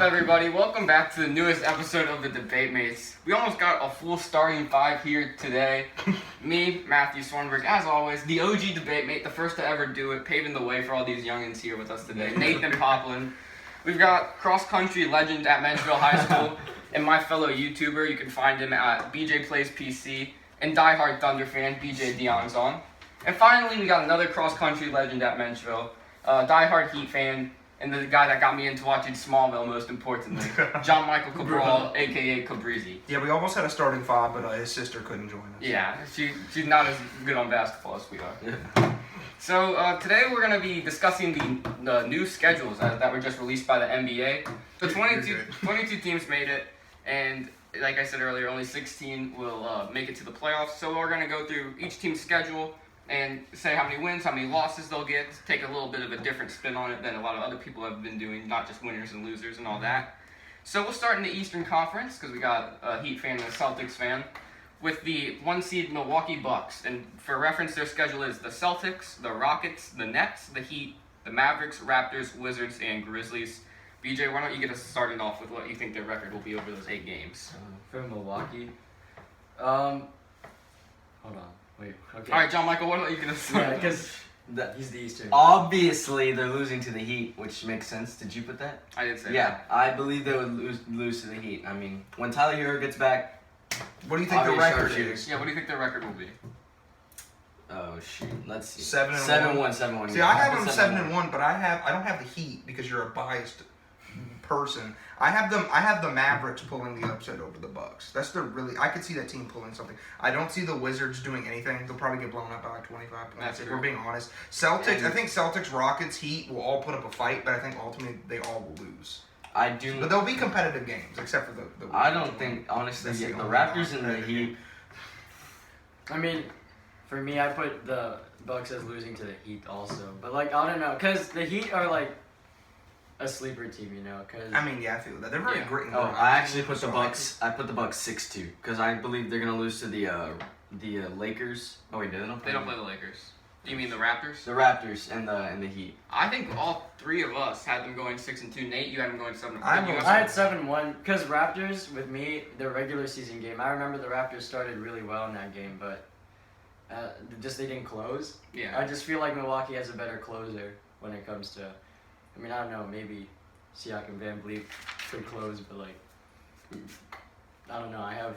everybody? Welcome back to the newest episode of the Debate Mates. We almost got a full starting five here today. Me, Matthew Swanberg, as always, the OG Debate Mate, the first to ever do it, paving the way for all these youngins here with us today. Nathan Poplin. We've got cross-country legend at Menchville High School and my fellow YouTuber. You can find him at BJ Plays PC and diehard Thunder fan, BJ Dionzon. And finally, we got another cross-country legend at Menchville, diehard Heat fan, and the guy that got me into watching Smallville, most importantly, John Michael Cabral, a.k.a. Cabrizi. Yeah, we almost had a starting five, but his sister couldn't join us. Yeah, she's not as good on basketball as we are. So today we're going to be discussing the new schedules that were just released by the NBA. The 22 teams made it, and like I said earlier, only 16 will make it to the playoffs. So we're going to go through each team's schedule and say how many wins, how many losses they'll get, take a little bit of a different spin on it than a lot of other people have been doing, not just winners and losers and all that. So we'll start in the Eastern Conference, because we got a Heat fan and a Celtics fan, with the 1 seed Milwaukee Bucks. And for reference, their schedule is the Celtics, the Rockets, the Nets, the Heat, the Mavericks, Raptors, Wizards, and Grizzlies. BJ, why don't you get us started off with what you think their record will be over those 8 games? For Milwaukee, hold on. Wait, okay. All right, John Michael, why don't you get us started? Yeah, because he's the Eastern. Obviously, they're losing to the Heat, which makes sense. Did you put that? I did say Yeah, that. I believe they would lose to the Heat. I mean, when Tyler Hero gets back, What do you think the obvious record sharpshooter. is? Yeah, what do you think their record will be? oh shoot, let's see. 7-1. 7-1. See, yeah. I have them 7-1. 7-1, but I don't have the Heat because you're a biased person. I have the Mavericks pulling the upset over the Bucks. I could see that team pulling something. I don't see the Wizards doing anything. They'll probably get blown up by like 25 points That's if true. we're being honest. Celtics, I think Celtics, Rockets, Heat will all put up a fight, but I think ultimately they all will lose. I do. But there'll be competitive games, except for the I don't think honestly That's the the only Raptors and the non-competitive Heat. game. I mean, for me, I put the Bucks as losing to the Heat also. But like, I don't know, because the Heat are like a sleeper team, you know. Cause I mean, yeah, I feel that they're very Yeah. great. in Oh, their I own actually team, put the so Bucks. I put the Bucks 6-2 because I believe they're gonna lose to the Lakers. Oh wait, they don't. They don't play the Lakers. Do you mean the Raptors? The Raptors and the Heat. I think all three of us had them going 6-2. Nate, you had them going 7-1. I You was- I had 7-1 because Raptors with me, their regular season game. I remember the Raptors started really well in that game, but just they didn't close. Yeah. I just feel like Milwaukee has a better closer when it comes to. I mean, I don't know, maybe Siakam, Van Vliet could close, but like, I don't know. I have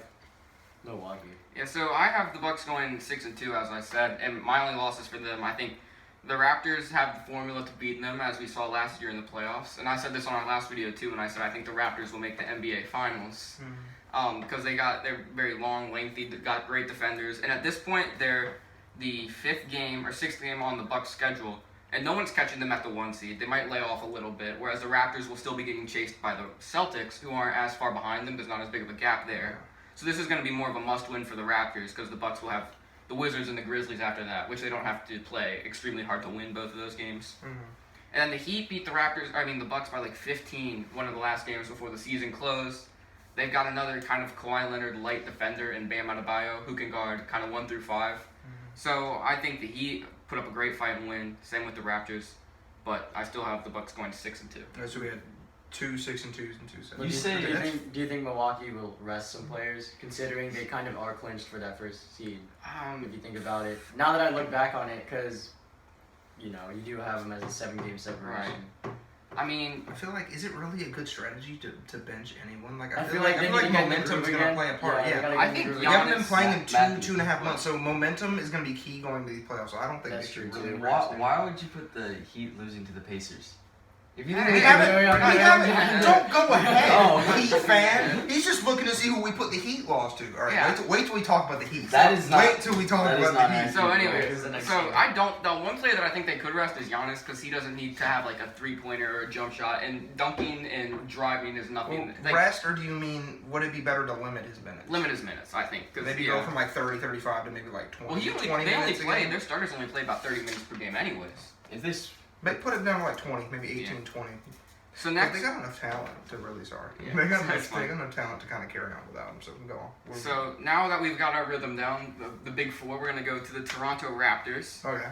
Milwaukee. Yeah, so I have the Bucks going 6-2, as I said, and my only losses for them, I think the Raptors have the formula to beat them, as we saw last year in the playoffs. And I said this on our last video too, and I said I think the Raptors will make the NBA Finals because they're very long, lengthy, they've got great defenders, and at this point they're the 5th game or 6th game on the Bucks schedule, and no one's catching them at the 1 seed. They might lay off a little bit, whereas the Raptors will still be getting chased by the Celtics, who aren't as far behind them. There's not as big of a gap there. So this is going to be more of a must-win for the Raptors because the Bucks will have the Wizards and the Grizzlies after that, which they don't have to play extremely hard to win both of those games. Mhm. And then the Heat beat the Bucks by like 15 one of the last games before the season closed. They've got another kind of Kawhi Leonard light defender in Bam Adebayo who can guard kind of 1 through 5. So I think the Heat put up a great fight and win. Same with the Raptors, but I still have the Bucks going 6-2. So we had 2 6-2s and 2 7. You say- Do you think Milwaukee will rest some players, considering they kind of are clinched for that first seed? If you think about it, now that I look back on it, because you know you do have them as a 7-game separation. I mean, I feel like, is it really a good strategy to bench anyone? Like I feel like they need to get momentum's the groove going to again. play a part. they Yeah, gotta I get the think groove we again. haven't been playing in Matthews. 2.5 months, so momentum is going to be key going to these playoffs. So I don't think That's they should true, really too. rest Why would you put the Heat losing to the Pacers? If you We think We they- haven't. Don't go ahead, Oh. Heat fan. He's just looking to see who we put the Heat loss to. All right, Yeah. wait till we talk about the Heat. That is not- Wait till we talk that is about not the Heat. accurate. so Where's anyway, the next so game? the one player that I think they could rest is Giannis because he doesn't need to have like a 3-pointer or a jump shot, and dunking and driving is nothing. Well, Like, rest, or do you mean would it be better to limit his minutes? limit his minutes, I think. 'cause, Maybe yeah. go from like 30, 35 to maybe like 20. Well, 20 they only minutes play. again. Their starters only play about 30 minutes per game, anyways. if this But put it down to like 20, maybe 18, 20. So But next, they got enough talent to really sorry. Yeah, they got that's enough talent to kind of carry on without him. So go on. so now that we've got our rhythm down, the big four, we're gonna go to the Toronto Raptors. Okay.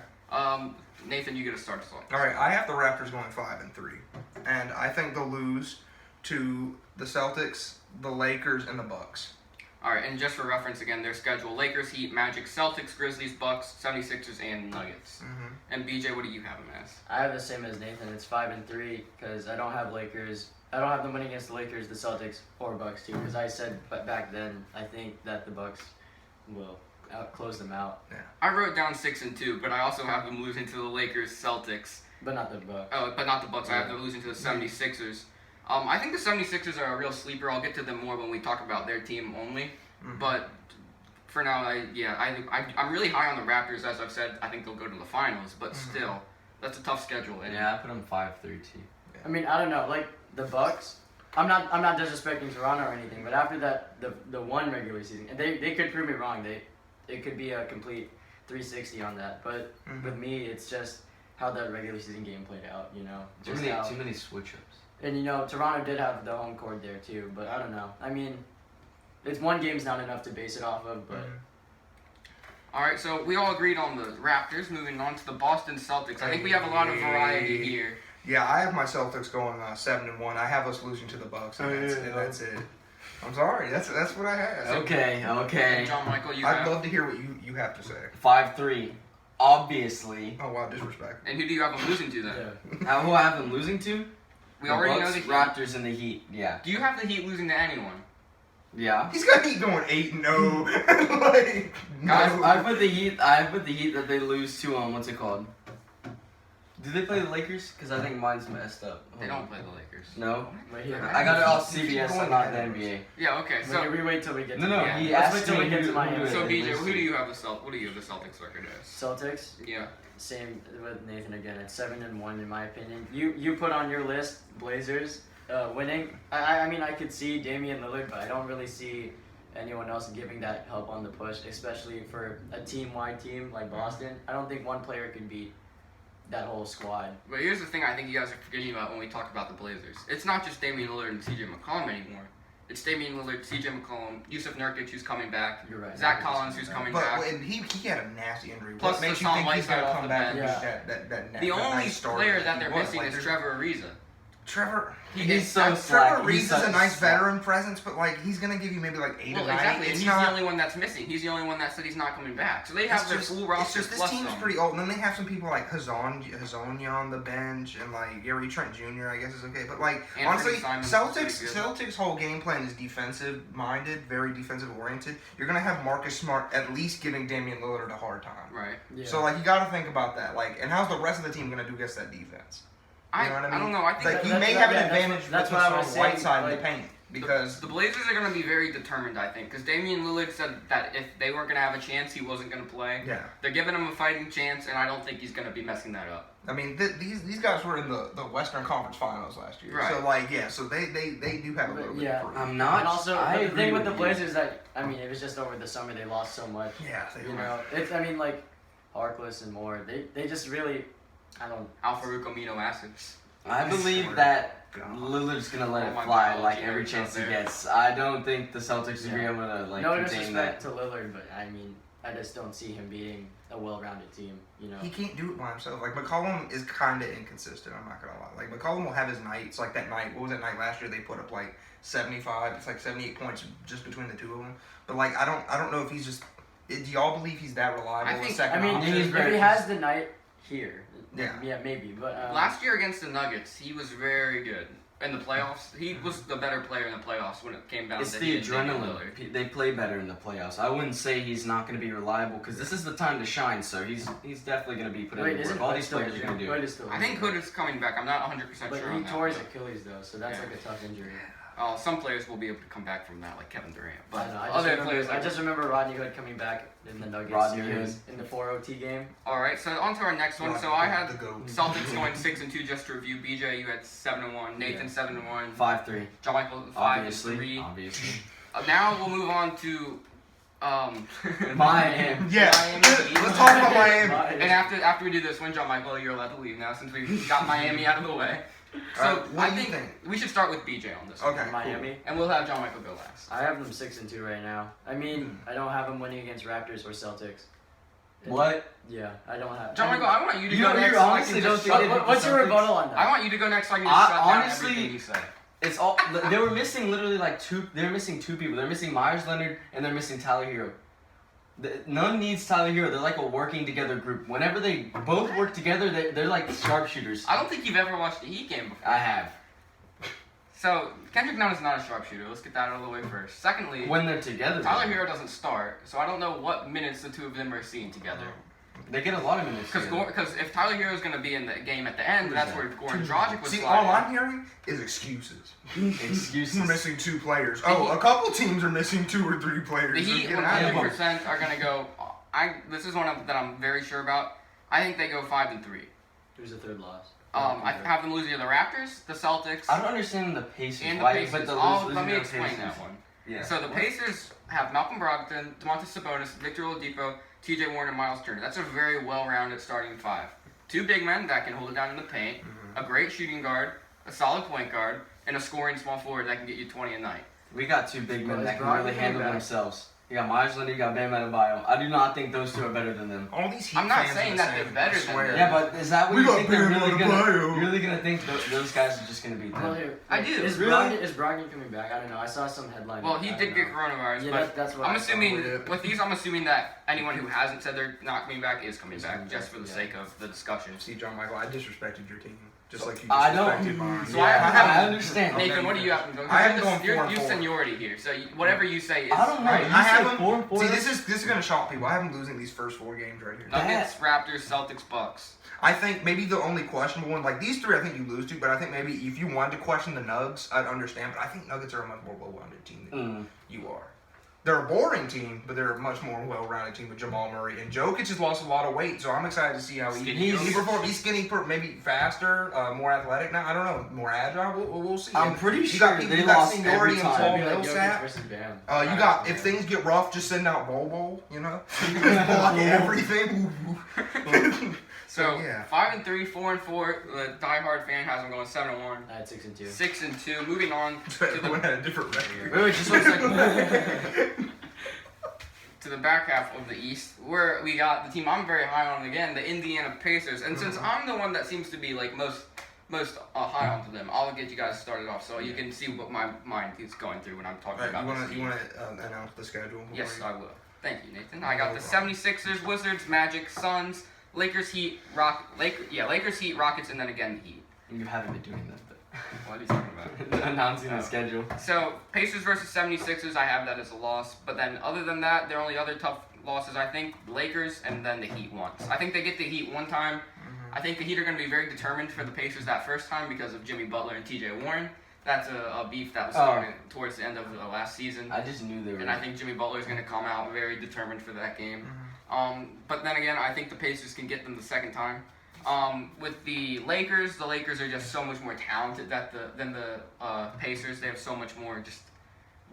Nathan, you get to start us off. All right. I have the Raptors going 5-3, and I think they'll lose to the Celtics, the Lakers, and the Bucks. All right, and just for reference again, their schedule: Lakers, Heat, Magic, Celtics, Grizzlies, Bucks, 76ers, and Nuggets. Mm-hmm. And BJ, what do you have them as? I have the same as Nathan. It's 5-3 because I don't have Lakers. I don't have them winning against the Lakers, the Celtics, or Bucks too. Because I said back then I think that the Bucks will close them out, I wrote down 6-2, but I also have them losing to the Lakers, Celtics. but not the Bucks. Oh, but not the Bucks. I have them losing to the 76ers. I think the 76ers are a real sleeper. I'll get to them more when we talk about their team only. Mm-hmm. But for now, I'm really high on the Raptors. As I've said, I think they'll go to the finals. But still, that's a tough schedule. And Yeah, I put them 5-3 too. I mean, I don't know. Like the Bucks, I'm not disrespecting Toronto or anything, but after that, the one regular season, and they could prove me wrong. It could be a complete 360 on that. But with me, it's just how that regular season game played out. You know, Too many switch-ups. And you know, Toronto did have the home court there too, but I don't know. I mean, it's one game's not enough to base it off of, but. All right, so we all agreed on the Raptors. Moving on to the Boston Celtics. I think we have a lot of variety here. Yeah, I have my Celtics going 7-1. I have us losing to the Bucks, and that's it. I'm sorry, that's what I have. Okay. And John Michael, you I'd have. love to hear what you have to say. 5-3. Obviously. Oh wow, disrespect. And who do you have them losing to then? Yeah. Who I have them losing to? We The already know Bucks, the Heat. Raptors, and the Heat. Yeah. Do you have the Heat losing to anyone? Yeah. He's got Heat going 8-0. Like, Guys, no. I put the Heat that they lose to what's it called? Do they play the Lakers? Because I think mine's messed up. They don't play the Lakers. No. Wait here. I got it off Keep CBS going and not the ahead. NBA. Yeah. Okay. So. we wait till we get. No, to no. Yeah. He Let's asked wait till me we get to who Miami. So they BJ, lose who to. do you have what do you have the Celtics record as? Celtics. Yeah. Same with Nathan again. It's 7-1 in my opinion. You put on your list Blazers winning. I mean I could see Damian Lillard, but I don't really see anyone else giving that help on the push, especially for a team-wide team like Boston. I don't think one player could beat that whole squad. But here's the thing I think you guys are forgetting about when we talk about the Blazers. It's not just Damian Lillard and CJ McCollum anymore. It's Damian Lillard, CJ McCollum, Yusuf Nurkic who's coming back, You're right. Zach Collins who's coming back. But he had a nasty injury. Plus What makes you Hassan think he's Whiteside gonna off come the back bench. and be that The only nice starter player he that they're was? missing Like, is there's- Trevor Ariza. Trevor. He's so Trevor slack. Reeves He's is a such nice slack. veteran presence, but like he's gonna give you maybe like 8 Well, or 9. exactly, and It's he's not. the only one that's missing. He's the only one that said he's not coming back. So they have their full roster It's just this plus team's some. pretty old. And then they have some people like Hazonia on the bench, and like Gary Trent Jr. I guess is okay. But like Anthony honestly, Simon's Celtics pretty good. whole game plan is defensive minded, very defensive oriented. You're gonna have Marcus Smart at least giving Damian Lillard a hard time. Right. Yeah. So like you got to think about that. Like, and how's the rest of the team gonna do against that defense? You know what I mean? I don't know. I think Like you That's- may have an yeah, that's advantage what- that's with what I was Hassan saying, Whiteside in like- the paint because the Blazers are going to be very determined, I think, because Damian Lillard said that if they weren't going to have a chance, he wasn't going to play. yeah. They're giving him a fighting chance, and I don't think he's going to be messing that up. I mean, these guys were in the Western Conference Finals last year. Right. So like, yeah, so they do have a little bit Yeah. of proof. I'm not. And also, I the agree thing with the you. Blazers that it was just over the summer they lost so much. Yeah, they You were. know, like Harkless and more. They just really, I don't. Al-Farouq amino acids. I believe Swear that to God. Lillard's gonna let Oh it my fly God, like Jared's every out chance he there. gets. I don't think the Celtics are gonna be Yeah. able to like No contain disrespect that. to Lillard, but I mean, I just don't see him beating a well-rounded team. You know. He can't do it by himself. Like McCollum is kind of inconsistent. I'm not gonna lie. Like McCollum will have his nights. Like that night. What was that night last year? They put up like 75. It's like 78 points just between the two of them. But like I don't know if he's just. Do y'all believe he's that reliable? I think- a second I mean, option? he's if very- he has the night here, Yeah. maybe. But Last year against the Nuggets, he was very good. In the playoffs, he was the better player in the playoffs when it came down It's to the he and Damian adrenaline. Lillard. They play better in the playoffs. I wouldn't say he's not going to be reliable because this is the time to shine. So he's definitely going to be putting wait, in isn't work. All Hood these still players are injured? going to do. Hood it. is still I think injured. Hood is coming back. I'm not 100% But sure he on that. tore his but- Achilles though, so that's Yeah. like a tough injury. Some players will be able to come back from that, like Kevin Durant. I But know. I other just, players, remember, I just remember Rodney Hood coming back in the Nuggets Rodney series in the 4 OT game. All right, so on to our next one. Like, So I had the GOAT. Celtics going 6-2 just to review. BJ, you had 7-1. Nathan 7-1. 5-3. John Michael Obviously. 5-3. Obviously. Now we'll move on to Miami. Yeah. Miami. Let's talk about Miami. And after we do this one, John Michael, you're allowed to leave now since we got Miami out of the way. So Alright, what I do you think think? we should start with BJ on this one. Okay. Miami. And we'll have John Michael go last. I have them 6-2 right now. I mean, I don't have them winning against Raptors or Celtics. What? Yeah, I don't have. John I mean, Michael, I want you to You go don't- next. you so I honestly can don't just think shut it- up. What's your Celtics? rebuttal on that? I want you to go next so I can just shut down Honestly- everything you say. It's all they were missing literally like two. They're missing two people. They're missing Myers Leonard and they're missing Tyler Hero. None needs Tyler Hero. They're like a working together group. Whenever they both work together, they're like sharpshooters. I don't think you've ever watched a Heat game before. I have. So Kendrick Nunn is not a sharpshooter. Let's get that out of the way first. Secondly, When they're together, Tyler Hero doesn't start, so I don't know what minutes the two of them are seeing together. they get a lot of minutes. together. Because if Tyler Hero is going to be in the game at the end, that's where Goran Dragic was See, sliding. all I'm hearing is excuses. Excuses. We're missing 2 players. The Heat- A couple teams are missing 2 or 3 players. The Heat Get out of here. 100% are going to go. This is one that I'm very sure about. I think they go 5-3. Who's the third loss? I have them losing to the Raptors, the Celtics, I don't understand the Pacers. and the Why, Pacers. but the Let me losing to the explain Pacers. that one. Yeah. So the Pacers have Malcolm Brogdon, Domantas Sabonis, Victor Oladipo, T.J. Warren, and Miles Turner. That's a very well-rounded starting 5. 2 big men that can hold it down in the paint, a great shooting guard, a solid point guard, and a scoring small forward that can get you 20 a night. We got 2 big men Well, that is can Brogdon really coming handle back? themselves. You got Myers Leonard, you got Bam Adebayo. I do not think those 2 are better than them. All these Heat I'm not fans saying are that saying, they're better I than swear. them. Yeah, but is that what We you got think they're Bam really gonna? Adebayo. You're really gonna think those guys are just gonna beat Well, them? here, I do. Is Really? Brogdon coming back? I don't know. I saw some headline. Well, he I did don't get know. coronavirus, Yeah, but that's what I'm I saw. assuming Yeah. with these, I'm assuming that anyone who hasn't said they're not coming back is coming Is back, coming just back, for the yeah. sake of the discussion. See, John Michael, I disrespected your team. Just like you I know. disrespected mine. So Yeah, I understand. Okay. Nathan, what do you have? I have them going You're 4 and you 4. seniority here, so whatever you say is. I don't know. right. You I have said them. 4 and 4. See, this is gonna shock people. I have them losing these first 4 games right here. Nuggets, Raptors, Celtics, Bucks. I think maybe the only questionable one, like these 3, I think you lose to. But I think maybe if you wanted to question the Nugs, I'd understand. But I think Nuggets are a much more well-rounded team than you are. They're a boring team, but they're a much more well-rounded team with Jamal Murray. And Jokic has lost a lot of weight, so I'm excited to see how he performs. He's skinny, maybe faster, more athletic now. I don't know, more agile. We'll see. I'm And pretty you sure got people, they you got lost seniority every and time. Paul Maybe like Jokic Millsap. versus Bam. You got if things get rough, just send out Bobo. You know, you can block everything. So yeah. 5-3, 4-4. The diehard fan has them going 7-1, I had 6 and 2. 6-2. Moving on to Everyone the had a different record. Wait, just 1 second. to the back half of the East, where we got the team I'm very high on again, the Indiana Pacers. And since I'm the one that seems to be like most high on to them, I'll get you guys started off so you can see what my mind is going through when I'm talking Right, about this you team. want to announce the schedule? Yes, before I will. Thank you, Nathan. I got the No 76ers, Wizards, Magic, Suns, Lakers, Heat, Lakers, Heat, Rockets, and then again the Heat. You haven't been doing that, What are you talking about? but announcing Oh. the schedule. So, Pacers versus 76ers, I have that as a loss. But then, other than that, their only other tough losses, I think, Lakers and then the Heat once. I think they get the Heat one time. I think the Heat are going to be very determined for the Pacers that first time because of Jimmy Butler and T.J. Warren. That's a beef that was started towards the end of the last season. I just knew they were. And I think Jimmy Butler is going to come out very determined for that game. But then again, I think the Pacers can get them the second time. With the Lakers are just so much more talented than the Pacers. They have so much more just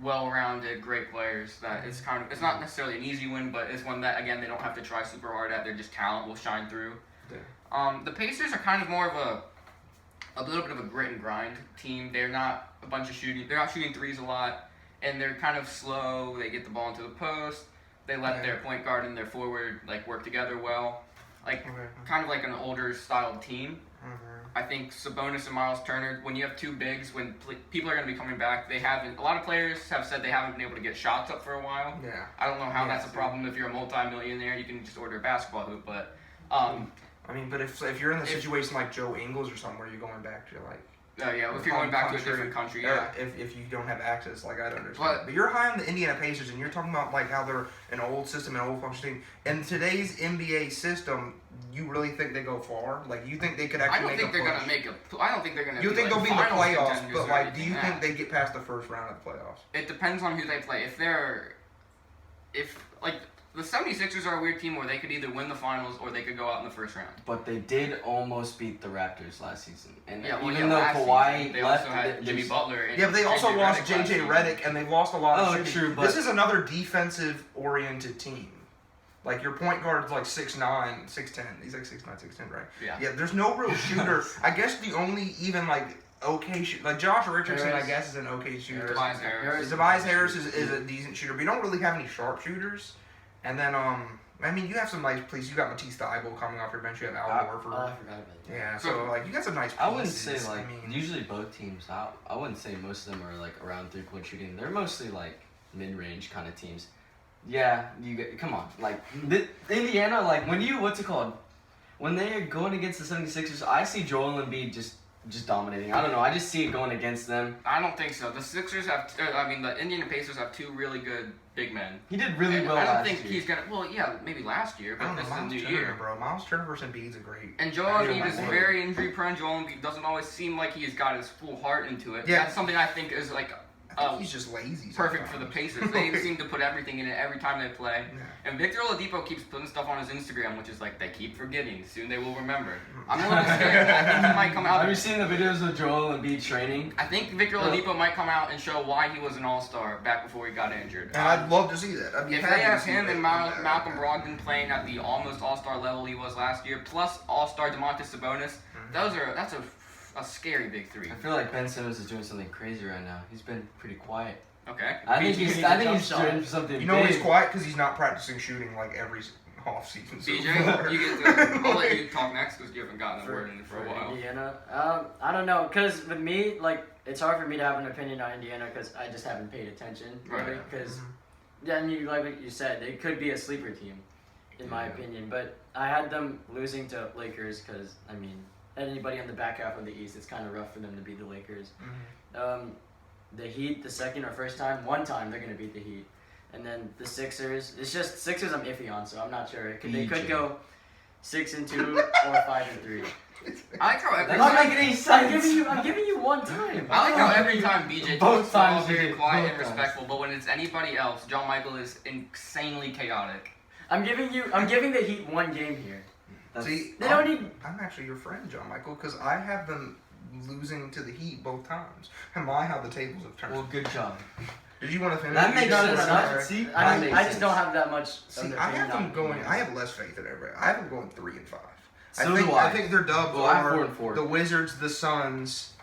well-rounded, great players that it's not necessarily an easy win, but it's one that again they don't have to try super hard at. Their just talent will shine through. Yeah. The Pacers are kind of more of a little bit of a grit and grind team. They're not a bunch of shooting. They're not shooting threes a lot, and they're kind of slow. They get the ball into the post. They let their point guard and their forward work together well, kind of like an older style team. I think Sabonis and Miles Turner. When you have 2 bigs, when people are going to be coming back, they haven't. A lot of players have said they haven't been able to get shots up for a while. Yeah. I don't know how Yeah, that's a problem. If you're a multi-millionaire, you can just order a basketball hoop, but. I mean, but if you're in a situation like Joe Ingles or somewhere, you're going back to If you're going back to a different country, yeah. If you don't have access, I'd understand. But- But you're high on the Indiana Pacers, and you're talking about how they're an old system, an old functioning team. In today's NBA system, you really think they go far? You think they could I actually don't make think a they're push? gonna make a. I don't think they're gonna. You think they'll be in the finals playoffs, contenders but or do anything you like think that. they get past the first round of the playoffs? It depends on who they play. If the 76ers are a weird team where they could either win the finals or they could go out in the first round. But they did almost beat the Raptors last season, and even last though season, Kawhi they left, also had Jimmy Butler. And Yeah, but they also JJ lost Redick last J.J. season. Redick, and they've lost a lot of Oh, shooting. true, but- This is another defensive-oriented team. Your point guard's 6'9", 6'10". He's 6'9", 6'10", right? Yeah. Yeah, there's no real shooter. I guess the only even okay shooter, Josh Richardson, I Harris. guess, is an okay shooter. Tobias Harris. Tobias Harris is a decent shooter, but you don't really have any sharp shooters. And then I mean, you have some nice pieces. You got Matisse Thybulle coming off your bench. You have Al Oh, I Horford. forgot about that. Yeah, so like you got some nice pieces. I wouldn't say like I mean, usually both teams. I wouldn't say most of them are like around 3-point shooting. They're mostly like mid-range kind of teams. Yeah, come on. Like Indiana, like what's it called? When they're going against the 76ers, I see Joel Embiid just dominating. I don't know. I just see it going against them. I don't think so. The Sixers have, the Indiana Pacers have two really good big men. He did really And well I don't last think year. he's gonna. Well, yeah, maybe last year, I but don't know, this is a Miles new Turner, year. bro. Miles Turner versus Embiid's a great. And Joel Embiid is very injury prone. Joel Embiid doesn't always seem like he's got his full heart into it. Yeah. That's something I think is like I think he's just lazy. perfect for the sometimes. Pacers. They seem to put everything in it every time they play. Yeah. And Victor Oladipo keeps putting stuff on his Instagram, which is like they keep forgetting. Soon they will remember. I'm a little scared. I think he might come out. Have you seen the videos of Joel Embiid training? I think Victor Oladipo might come out and show why he was an All-Star back before he got injured. And I'd love to see that. I'd be If happy they to have see him that. and Malcolm Brogdon playing at the almost All-Star level he was last year, plus All-Star DeMontis Sabonis, that's a scary big three. I feel like Ben Simmons is doing something crazy right now. He's been pretty quiet. Okay. I think BJ he's needs a jump doing shot. something You know big. he's quiet because he's not practicing shooting like every off season. So BJ, you get to. I'll let you talk next because you haven't gotten a word in for a while. Indiana, I don't know, cause with me, like, it's hard for me to have an opinion on Indiana because I just haven't paid attention, Right. Because then you like what you said, they could be a sleeper team, in my opinion. But I had them losing to Lakers because I mean, anybody on the back half of the East, it's kind of rough for them to beat the Lakers. The Heat, the second or first time, one time they're gonna beat the Heat, and then the Sixers. It's just Sixers I'm iffy on, so I'm not sure. They could go 6-2 or 5-3. I like how every That doesn't time, make any sense. I'm giving you one time. I like how every time BJ Both talks, they're all times you very did, quiet both and times. respectful, but when it's anybody else, John Michael is insanely chaotic. I'm giving the Heat one game here. See, They don't need. I'm actually your friend, John Michael, because I have them losing to the Heat both times. Am I how the tables have turned? Well, good job. Did you want to finish? That makes No, sense. no, no, That- no. See, I that mean, makes I just sense. don't have that much. See, I have them going. I have less faith in everybody. I have them going 3 and 5. So think do I. I think their dubs Well, I have are 4 and 4. the Wizards, the Suns,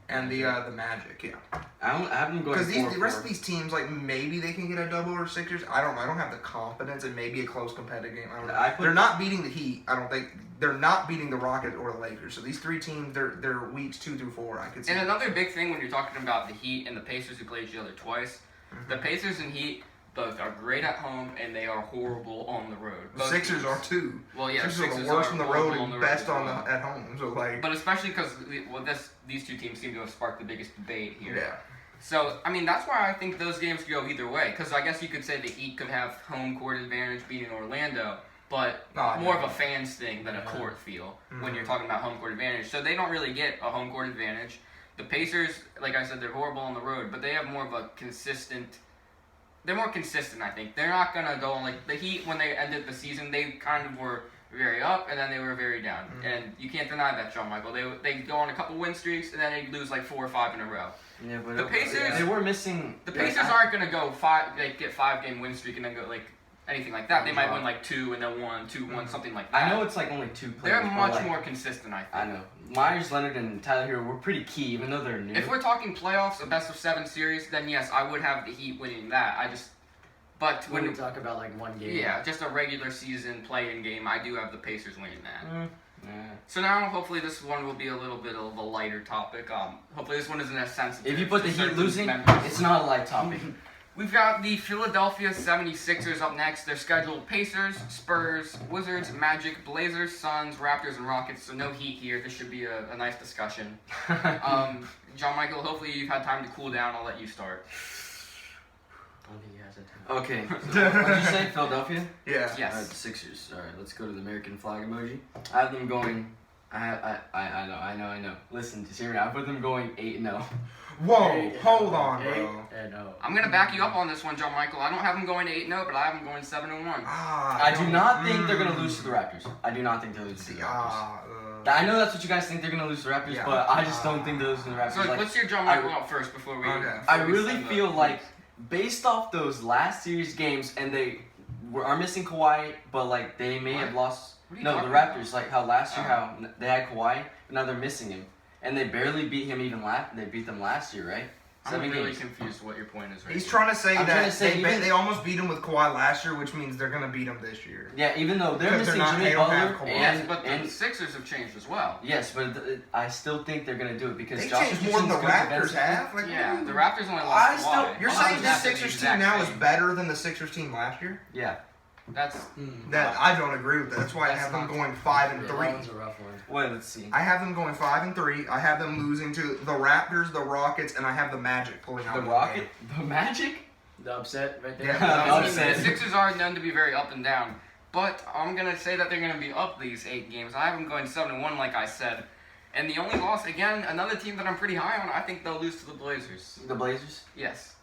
and the Magic. Yeah. I have them going Because 4 the and rest 4. of these teams, like maybe they can get a double or Sixers. I don't know. I don't have the confidence, and maybe a close competitive game. I don't know. They're not beating the Heat. I don't think they're not beating the Rockets or the Lakers. So these three teams, they're weeks 2 through 4. I could see. And another big thing when you're talking about the Heat and the Pacers who played each other twice, the Pacers and Heat both are great at home and they are horrible on the road. The Both Sixers teams. are too. Well, yeah, Sixers are Sixers the worst on the road horrible and best as on well. the at home. So like, But especially because these two teams seem to have sparked the biggest debate here. yeah. So, I mean, that's why I think those games could go either way. Because I guess you could say the Heat could have home court advantage beating Orlando, but No, more yeah. of a fans thing than a court feel when Mhm. you're talking about home court advantage. So they don't really get a home court advantage. The Pacers, like I said, they're horrible on the road, but they have more of a consistent. They're more consistent, I think. They're not gonna go like the Heat when they ended the season. They kind of were very up and then they were very down, and you can't deny that, John Michael. They go on a couple win streaks and then they lose like 4 or 5 in a row. Yeah, but The Pacers- they were missing. The Pacers aren't gonna go get 5-game win streak and then go like anything like that. They might win like 2 and then 1, 2-1, something like that. I know it's like only 2 players. They're but, much like, more consistent, I think. I know. Myers Leonard and Tyler Hero were pretty key, even though they're new. If we're talking playoffs, a best of 7 series, then yes, I would have the Heat winning that. But When when we talk about like one game. yeah, just a regular season play-in game, I do have the Pacers winning that. Yeah. So now, hopefully, this one will be a little bit of a lighter topic. Hopefully, this one isn't as sensitive. If you put the to Heat certain losing, members. it's not a light topic. We've got the Philadelphia 76ers up next. They're scheduled Pacers, Spurs, Wizards, Magic, Blazers, Suns, Raptors, and Rockets. So no Heat here. This should be a nice discussion. John Michael, hopefully you've had time to cool down. I'll let you start. I don't think he has a time. Okay. So what did you say? Philadelphia? Yeah. Alright, Yes. the Sixers. Alright, let's go to the American flag emoji. I have them going. I know. Listen, just hear me out. I put them going 8-0. Whoa, hold on, bro. I'm gonna back you up on this one, John Michael. I don't have them going to 8-0, but I have them going 7-1. I do not think they're gonna lose to the Raptors. I do not think they'll lose to the Raptors. I know that's what you guys think they're gonna lose to the Raptors, Yeah. but I just don't think they'll lose to the Raptors. So Like, let's hear John Michael out first before we. Okay. I before we really send the- feel like, based off those last series games, and they are missing Kawhi, but like they may have lost. What are you No, the talking Raptors, about? like how last year, Oh. how they had Kawhi, but now they're missing him, and they barely beat him even last. They beat them last year, right? I'm 7 really games. confused what your point is right He's here. trying to say I'm that trying to say even- they almost beat him with Kawhi last year, which means they're gonna beat him this year. Yeah, even though they're Because they're missing not- Jimmy they don't have Butler Kawhi. Yes, and, but the and Sixers have changed as well. yes, but I still think they're gonna do it because They Josh changed more than the Richardson's good Raptors defensively. have. Like, Yeah, what the do you- Raptors only lost still- Kawhi. You're Well, saying not this exactly the Sixers team exact now is same. better than the Sixers team last year? Yeah. That's That I don't agree with that. That's why I That's have them not- going 5 and Yeah, 3. that one's a rough one. Well, let's see. I have them going 5 and 3. I have them losing to the Raptors, the Rockets, and I have the Magic pulling out The one Rocket, game. the Magic. The upset right there. Yeah, the I mean, upset. the Sixers are known to be very up and down, but I'm gonna say that they're gonna be up these 8 games. I have them going 7-1, like I said, and the only loss again, another team that I'm pretty high on. I think they'll lose to the Blazers. The Blazers. Yes,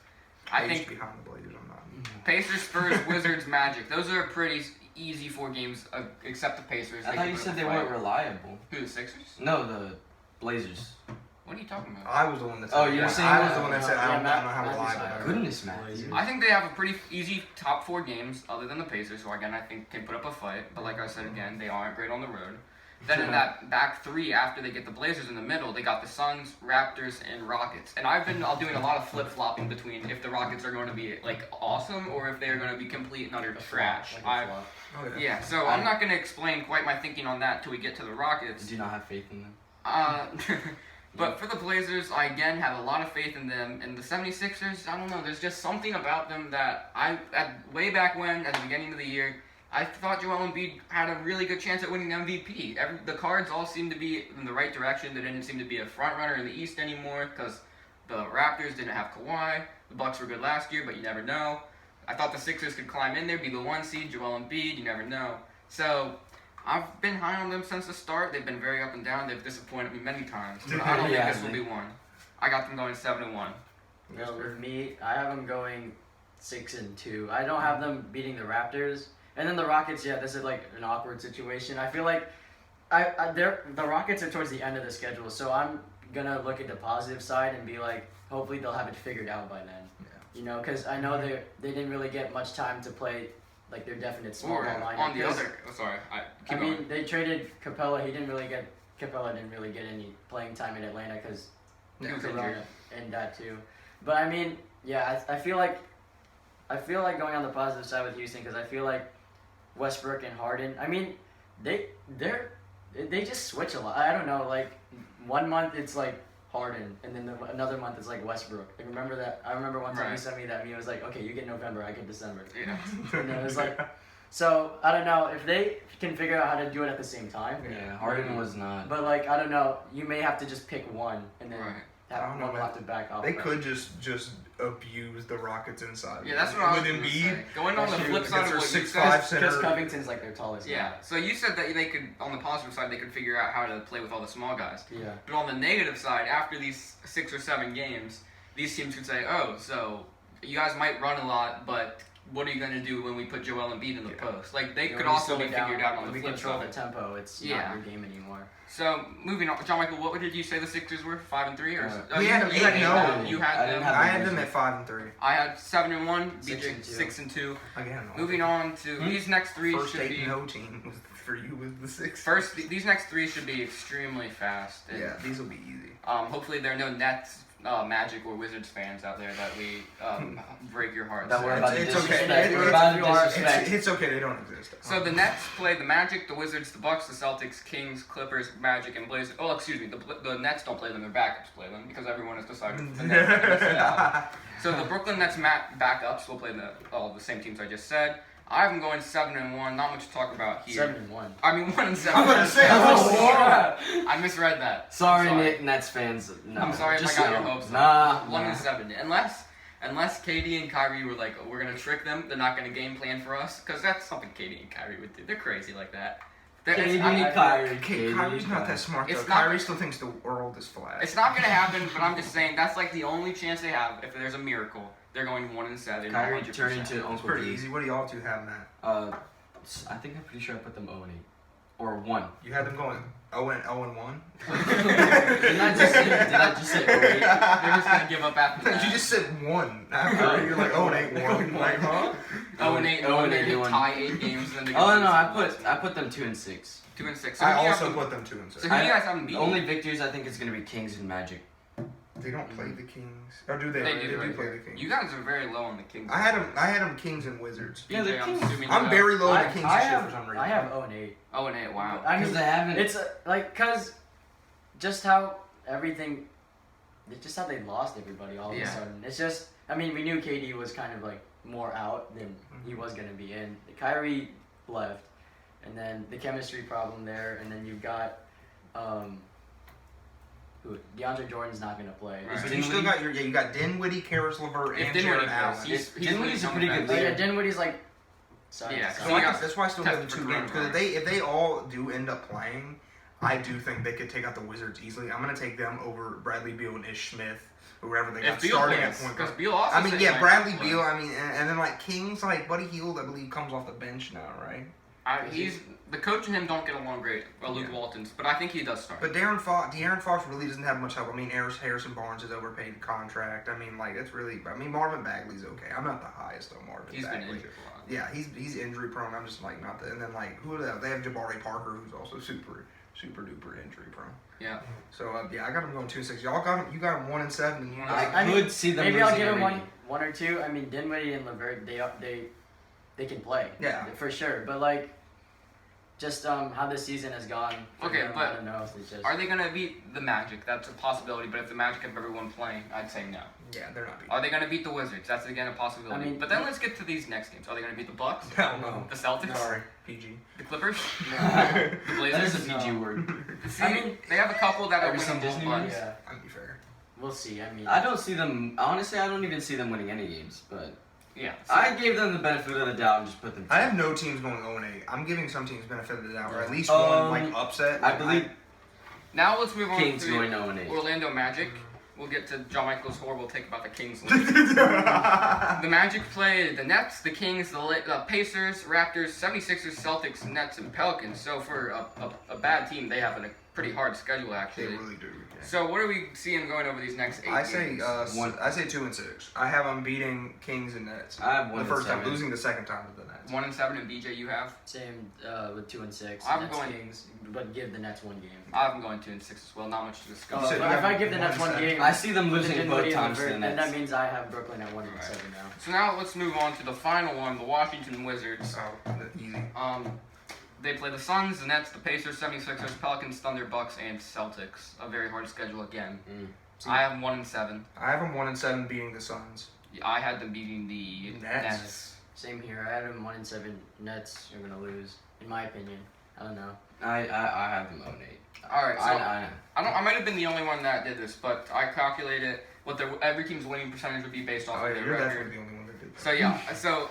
I Page think behind the Blazers. I'm not. Pacers, Spurs, Wizards, Magic. Those are pretty easy 4 games, except the Pacers. I They thought can you put said up they a fight. weren't reliable. Who, the Sixers? No, the Blazers. What are you talking about? I was the one that said. Oh, you were that. saying I was that? the one that said I don't know how Matthew's reliable. higher. they are. Goodness, man. Blazers. I think they have a pretty easy top 4 games, other than the Pacers, who again I think can put up a fight. But like I said again, they aren't great on the road. Then in that back 3, after they get the Blazers in the middle, they got the Suns, Raptors, and Rockets. And I've been doing a lot of flip flopping between if the Rockets are going to be like awesome or if they're going to be complete and utter trash. Like a I flop. Oh, yeah. yeah, so I'm not going to explain quite my thinking on that till we get to the Rockets. Do you not have faith in them? But for the Blazers, I again have a lot of faith in them. And the 76ers, I don't know, there's just something about them that way back when, at the beginning of the year, I thought Joel Embiid had a really good chance at winning the MVP. The cards all seemed to be in the right direction. There didn't seem to be a front runner in the East anymore because the Raptors didn't have Kawhi. The Bucks were good last year, but you never know. I thought the Sixers could climb in there, be the 1 seed, Joel Embiid, you never know. So I've been high on them since the start. They've been very up and down. They've disappointed me many times. But I don't Yeah, think this will be one. I got them going 7-1. No, with me, I have them going 6-2. I don't have them beating the Raptors, and then the Rockets. Yeah, this is like an awkward situation. I feel like the Rockets are towards the end of the schedule, so I'm gonna look at the positive side and be like, hopefully they'll have it figured out by then. Yeah. You know, because I know they didn't really get much time to play like their definite small Or ball lineup. on the 'cause, other, sorry, keep I going. mean, they traded Capella. Capella didn't really get any playing time in Atlanta because He was Corona injured. and that too. But I mean, yeah, I feel like going on the positive side with Houston because I feel like Westbrook and Harden. I mean, they just switch a lot. I don't know. Like 1 month it's like Harden, and then another month it's like Westbrook. Like, remember that? I remember one time you Right. sent me that meme. It was like, okay, you get November, I get December. Yeah. And it was like, so I don't know if they can figure out how to do it at the same time. Yeah, Harden was not. But like I don't know, you may have to just pick one and then Right. I don't know, one will man. have to back off. They but- could just abuse the Rockets inside. Yeah, that's what I was with going to Embiid. say. Going on the That's flip true. side of Against what their you 6'5" said. center. Because Covington's like their tallest Yeah, guy. so you said that they could, on the positive side, they could figure out how to play with all the small guys. Yeah. But on the negative side, after these 6 or 7 games, these teams could say, oh, so you guys might run a lot, but what are you going to do when we put Joel Embiid in the post? Like, they You know, could when you also slow be it down, figured out on when the we flip control side. the tempo, it's Yeah. not your game anymore. So, moving on. John Michael, what did you say the Sixers were? 5-3? Or We had them you had 8-0. them. You had I didn't them. have I had them at 5 and 3. I had 7-1. BJ 6-2. 6-2. Again, Moving on to these next 3 first should be 8-0 team was for you was the 6. first. These next 3 should be extremely fast. And, Yeah, these will be easy. hopefully there are no Nets, Magic, or Wizards fans out there that we break your hearts. That we're about to It's okay. disrespect. It- We're it- about to you are- disrespect. It's okay, they don't exist. So the Nets play the Magic, the Wizards, the Bucks, the Celtics, Kings, Clippers, Magic, and Blazers. Oh, excuse me, the Nets don't play them; their backups play them because everyone has decided the Nets are going to sit out. So the Brooklyn Nets backups will play the same teams I just said. I have them going 7-1. Not much to talk about here. 7-1. I mean 1-7. I'm gonna say, I misread that. Sorry, I'm Nick, Nets fans. No, I'm sorry if just I got no. your hopes up. Nah, 1-7. Unless KD and Kyrie were like, we're gonna trick them, they're not gonna game plan for us, because that's something KD and Kyrie would do. They're crazy like that. KD, I mean, Kyrie, Kyrie's not that smart though. It's not- Kyrie still thinks the world is flat. it's not gonna happen, but I'm just saying that's like the only chance they have. If there's a miracle, they're going 1-7. Kyrie 100%. turned into It's Uncle pretty D. easy. What do y'all two have, Matt? I think I'm pretty sure I put them 0-8 or 1. You had them going 0-1. Didn't I just say 0-8? They're just gonna give up after that. You just said 1 after. You're like 0-8-1. Like, huh? 0-8, 0-8, they could 1. tie 8 games, and then they Oh could no, lose I put them 2-6. 2-6. So I who do you have also them- put them 2 and 6. So who do you guys haven't beaten? Only victories I think is gonna be Kings and Magic. They don't play the Kings. Or do they? They They do, do right play here. the Kings. You guys are very low on the Kings. I had them Kings and Wizards. Yeah, the BJ, I'm Kings. assuming you I'm have very low on I, the Kings I this year have, for some reason. I have 0-8. 0-8. Wow. I Because mean, they haven't. it's cause just how everything, just how they lost everybody all of Yeah. a sudden. It's just, I mean, we knew KD was kind of like more out than he was gonna be in. Kyrie left, and then the chemistry problem there, and then you've got, who DeAndre Jordan's not gonna play. Right. But you still got you got Dinwiddie, Karis LeVert, If and Dinwiddie Jared plays, Allen. he's Dinwiddie's a really pretty on good the Oh bench. yeah, Dinwiddie's like. Sorry, Yeah, So sorry. that's why I still have the Tested 2 for games because coronavirus. if they all do end up playing, I do think they could take out the Wizards easily. I'm gonna take them over Bradley Beal and Ish Smith, whoever they got If Beal starting at plays, point because guard. Beal also. I mean, said yeah, he Bradley might play. Beal. I mean, and then like Kings, like Buddy Hield, I believe comes off the bench now, right? He's the coach and him don't get along great. Well, Luke Yeah. Waltons, but I think he does start. But De'Aaron Fox really doesn't have much help. I mean, Harrison Barnes is overpaid contract. I mean, like it's really. I mean, Marvin Bagley's okay. I'm not the highest on Marvin He's been Bagley. injured a lot. Yeah, he's injury prone. I'm just like not the. And then like who do they have? They have Jabari Parker, who's also super duper injury prone. Yeah. So yeah, I got him going 2-6. Y'all got him. You got him 1-7. And you got I mean, could see them Maybe I'll losing give him every one or two. I mean, Dinwiddie and LeVert, they can play. Yeah. For sure. But like, just how this season has gone. for Okay, them, but I don't know if it's just. Are they gonna beat the Magic? That's a possibility. But if the Magic have everyone playing, I'd say no. yeah, they're not beating. Are they gonna beat the Wizards? That's again a possibility. I mean, but then let's get to these next games. Are they gonna beat the Bucks? Hell no. The Celtics? Sorry, PG. The Clippers? the That Blazers? is a PG No. word. See, I mean, they have a couple that are ever seen winnable, Disney but movies? Yeah, I'd be fair. we'll see. I mean, I don't see them. Honestly, I don't even see them winning any games. But yeah. I gave them the benefit of the doubt and just put them. I have no teams going 0-8. I'm giving some teams benefit of the doubt, or at least Um, one like upset. I believe Now let's move on Kings to going 0-8. Orlando Magic. We'll get to John Michael's horrible take about the Kings. I The Magic played the Nets, the Kings, the Pacers, Raptors, 76ers, Celtics, Nets, and Pelicans. So for a bad team, they have a pretty hard schedule They actually. really do. Yeah. So what are we seeing going over these next 8 I say games? I say 2-6. I have them beating Kings and Nets. I have The 1 first time, 7. losing the second time to the Nets. 1-7, and BJ, you have. same with 2 and 6. I'm Nets, going- Kings, but give the Nets one game. I'm going 2-6 as well. Not much to discuss. You said But you if I have give the Nets one 1-7. game, I see them with losing Dinwiddie both and times to LeVert, the then Nets. that means I have Brooklyn at 1 and Right. 7 now. So now let's move on to the final one, the Washington Wizards. Oh, easy. They play the Suns, the Nets, the Pacers, 76ers, Pelicans, Thunder, Bucks, and Celtics. A very hard schedule again. I have 1-7. I have them 1-7 beating the Suns. I had them beating the Nets. Nets. Same here. I had them 1 and 7. Nets are gonna lose, in my opinion. I don't know. I have them 0-8. All right, so I I might have been the only one that did this, but I calculated what every team's winning percentage would be based off Oh of yeah, their you're record. definitely the only one that did that. So yeah, so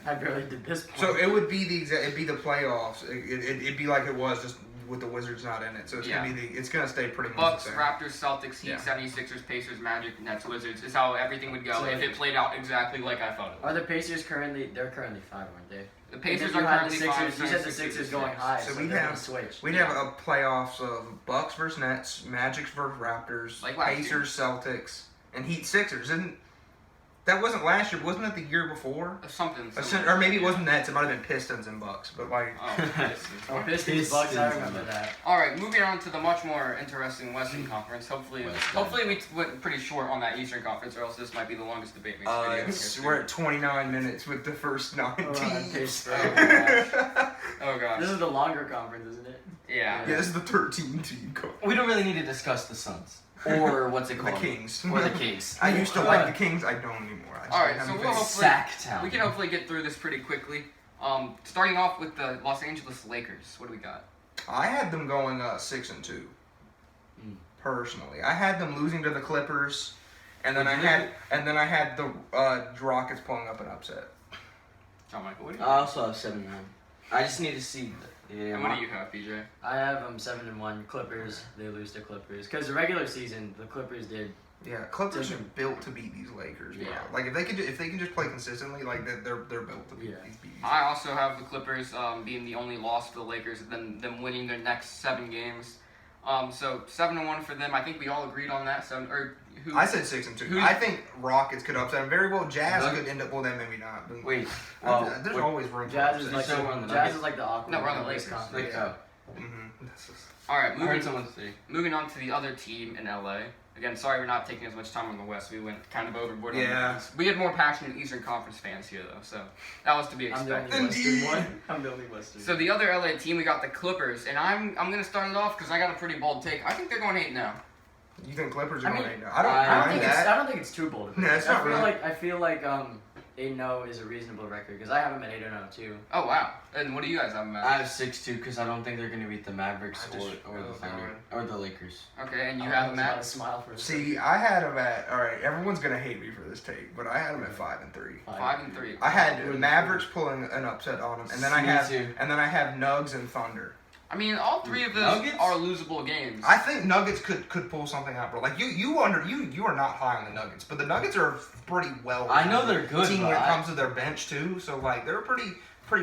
I barely did this point. So it would be it'd be the playoffs. It'd be like it was just with the Wizards not in it. So it's Yeah. gonna be it's gonna stay pretty much Bucks, the same. Raptors, Celtics, Heat, Yeah. 76ers, Pacers, Magic, Nets, Wizards is how everything would go So- if it played out exactly like I thought it would. Are the Pacers currently? They're currently 5, aren't they? The Pacers And then are you had currently the Sixers. 5. You said the 76ers Sixers are going 6. high, So so we'd they're have- gonna switch. We'd have a playoffs of Bucks versus Nets, Magic versus Raptors, Like last year. Pacers, Celtics, and Heat Sixers. That wasn't last year. Wasn't it the year before? Something. Or maybe it wasn't Nets. It might have been Pistons and Bucks. But like, Oh, Pistons. Oh, Pistons, Bucks. I remember Pistons. that. All right, moving on to the much more interesting Western Conference. Hopefully we went pretty short on that Eastern Conference, or else this might be the longest debate in video in history. we're at 29 minutes with the first 9 Oh, teams. Oh gosh. This is the longer conference, isn't it? Yeah. Yeah, this is the 13 team. We don't really need to discuss the Suns or what's it The called? Kings. Or the Kings. I used to like the Kings. I don't anymore. I just All right, haven't so been- we'll hopefully Sacktown. we can hopefully get through this pretty quickly. Starting off with the Los Angeles Lakers. What do we got? I had them going 6-2. Mm. Personally, I had them losing to the Clippers, and then Would I you? had the Rockets pulling up an upset. John Michael, what do you? I also have 7-9. I just need to see. Yeah, and what do you have, BJ? I have them 7 and 1. Clippers. They lose to Clippers because the regular season the Clippers did. Yeah, Clippers are built to beat these Lakers, bro. Yeah. Like if they can just play consistently, like they're built to beat Yeah. these. I also have the Clippers being the only loss to the Lakers, then them winning their next 7 games. So 7-1 for them. I think we all agreed on that. Who? I said 6-2. Who- I think Rockets could upset them very well. Jazz Look- could end up. Well, then maybe not. But Wait. there's always room for Jazz is upsets. like So we're on the Jazz Nuggets? is like the awkward. No, we're on the one in this Lakers. conference. Yeah. All right, I heard someone say. moving on to the other team in LA. Again, sorry we're not taking as much time on the West. We went kind of overboard on the Yeah. East. We had more passionate Eastern Conference fans here, though, so that was to be I'm the expected. only Western Indeed. one. I'm the only Western. So the other LA team, we got the Clippers, and I'm gonna start it off because I got a pretty bold take. I think they're going 8-0. You think Clippers are I going mean, right now? I don't I don't mind think it's. that. I don't think it's too bold. No, it's not really. I feel like 8-0 is a reasonable record because I have them at 8-0 too. Oh wow! And what do you guys have, I Matt? have 6-2 because I don't think they're gonna beat the Mavericks I just- or the oh, Thunder or the Lakers. Okay, and you I have was about Matt. to smile for a See, I had them at. All right, everyone's gonna hate me for this take, but I had them at 5-3. 5-3. I had Mavericks pulling an upset on them, and then I Me have too. Nugs and Thunder. I mean, all three of those Nuggets? are losable games. I think Nuggets could pull something out, bro. Like you are not high on the Nuggets, but the Nuggets are pretty well. I know they're good, team but when it I- comes to their bench too. So like they're a pretty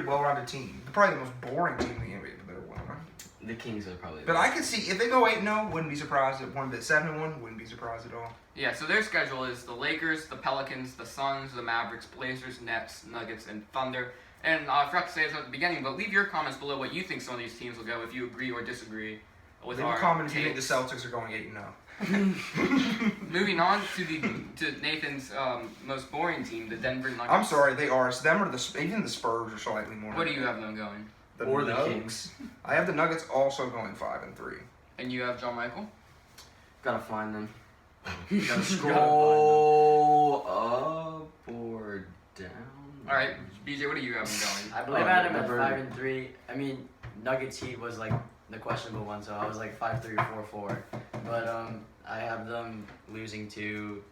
well-rounded team. They're probably the most boring team in the NBA, but they're well-rounded. The Kings are probably. But I could see if they go 8-0, wouldn't be surprised. If one bit 7-1, wouldn't be surprised at all. Yeah, so their schedule is the Lakers, the Pelicans, the Suns, the Mavericks, Blazers, Nets, Nuggets, and Thunder. And I forgot to say this at the beginning, but leave your comments below what you think some of these teams will go if you agree or disagree with Leave a our comment if you think the takes. Celtics are going 8-0. Moving on to Nathan's most boring team, the Denver Nuggets. I'm sorry, they are. It's them or even the Spurs are slightly more. What do you have them going? Or the Nuggets? Kings. I have the Nuggets also going 5-3. And you have John Michael? Gotta find them. Gotta Gotta scroll up or down. All right, BJ, what do you have them going? I believe Oh, I had them at Denver. 5-3. I mean, Nuggets Heat was like the questionable one, so I was like 5-3 or 4-4. But I have them losing to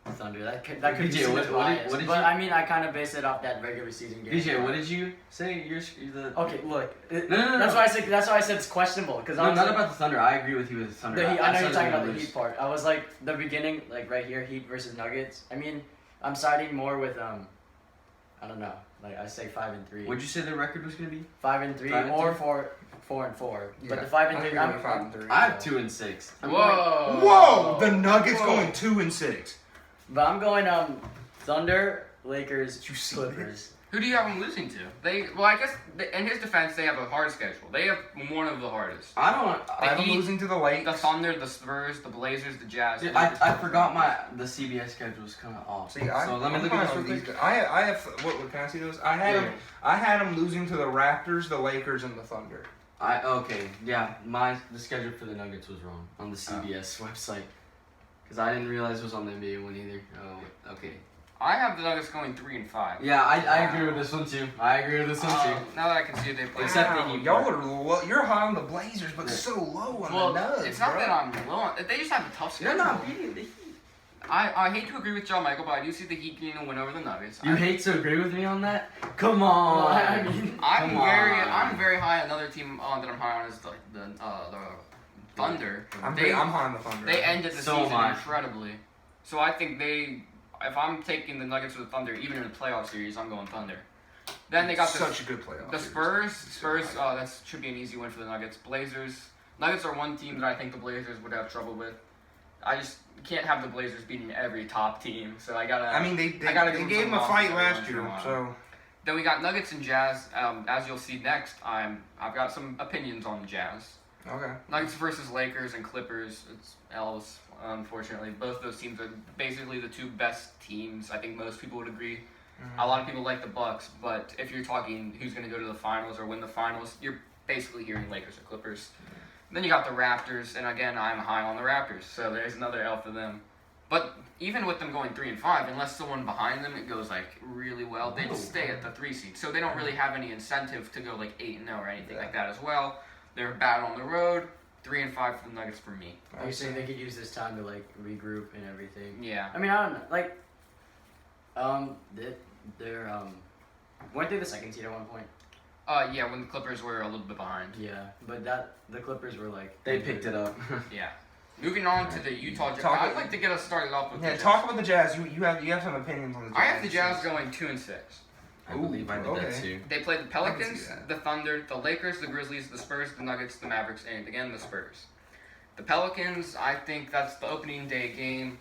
Thunder. That could be BJ, seen what- as what did- biased. what did but you- I mean, I kind of based it off that regular season game. BJ, what did you say? You're the. Okay, look. No. That's why I said. That's why I said it's questionable because I No, was not like, about the Thunder. I agree with you with the Thunder. the Heat, I know you're said talking they're about the gonna Heat lose. part. I was like the beginning, like right here, Heat versus Nuggets. I mean, I'm siding more with I don't know. Like I say 5-3. What'd you say the record was gonna be? 5-3 5-3? or 4-4. But Yeah, the 5-3. I think I'm they're 5-3. I have 2-6. Whoa! Whoa! The Nuggets Whoa. going 2-6. But I'm going Thunder, Lakers, Did you see Clippers. Who do you have them losing to? I guess, in his defense, they have a hard schedule. They have one of the hardest. I don't. I have them Heat, losing to the Lakers. The Thunder, the Spurs, the Blazers, the Jazz. Dude, I forgot the CBS schedule was kind of off. See, so let me look at this real quick. I have what can I see those? I had them losing to the Raptors, the Lakers, and the Thunder. The schedule for the Nuggets was wrong on the CBS website because I didn't realize it was on the NBA one either. Oh, okay. I have the Nuggets going 3-5. Yeah, I agree with this one too. I agree with this one too. Now that I can see they play. Except the Wow, Heat y'all part. are you're high on the Blazers, but Yeah. so low on Well, the Nuggets. it's not bro. that I'm low. They just have a tough schedule. They're not beating the Heat. I hate to agree with John Michael, but I do see the Heat getting a win over the Nuggets. You hate to agree with me on that? Come on. Well, I mean, I'm Come on. very high. Another team that I'm high on is the Thunder. I'm They high on the Thunder. they ended the So am season I. incredibly. So I think if I'm taking the Nuggets or the Thunder, even in the playoff series, I'm going Thunder. Then they got such a good playoff. the series. Spurs. That should be an easy win for the Nuggets. Blazers. Nuggets are one team that I think the Blazers would have trouble with. I just can't have the Blazers beating every top team, so I gotta. I mean, they gotta give them gave some them a losses fight every last once in a year, while. so Then we got Nuggets and Jazz. As you'll see next, I've got some opinions on the Jazz. okay. Nuggets versus Lakers and Clippers. It's L's, unfortunately. Both those teams are basically the two best teams. I think most people would agree. A lot of people like the Bucks, but if you're talking who's going to go to the finals or win the finals, you're basically hearing Lakers or Clippers. Then you got the Raptors, and again, I'm high on the Raptors, so there's another L for them. But even with them going 3-5, unless someone behind them it goes like really well, they just stay at the 3 seed. So they don't really have any incentive to go like 8-0 or anything like that as well. They're bad on the road. 3-5 for the Nuggets for me. are you saying they could use this time to like regroup and everything? Yeah. I mean, I don't know. Like, they're weren't they the second seed at one point? Yeah, when the Clippers were a little bit behind. Yeah, but the Clippers were like They picked it up. Yeah. Moving on to the Utah Jazz. Talk- I'd like to get us started off with Yeah, the Jazz. talk about the Jazz. You have some opinions on the Jazz. I have the Jazz going 2-6. I believe I did that okay. too. They play the I can Pelicans, see that. the Thunder, the Lakers, the Grizzlies, the Spurs, the Nuggets, the Mavericks, and again the Spurs. The Pelicans, I think that's the opening day game.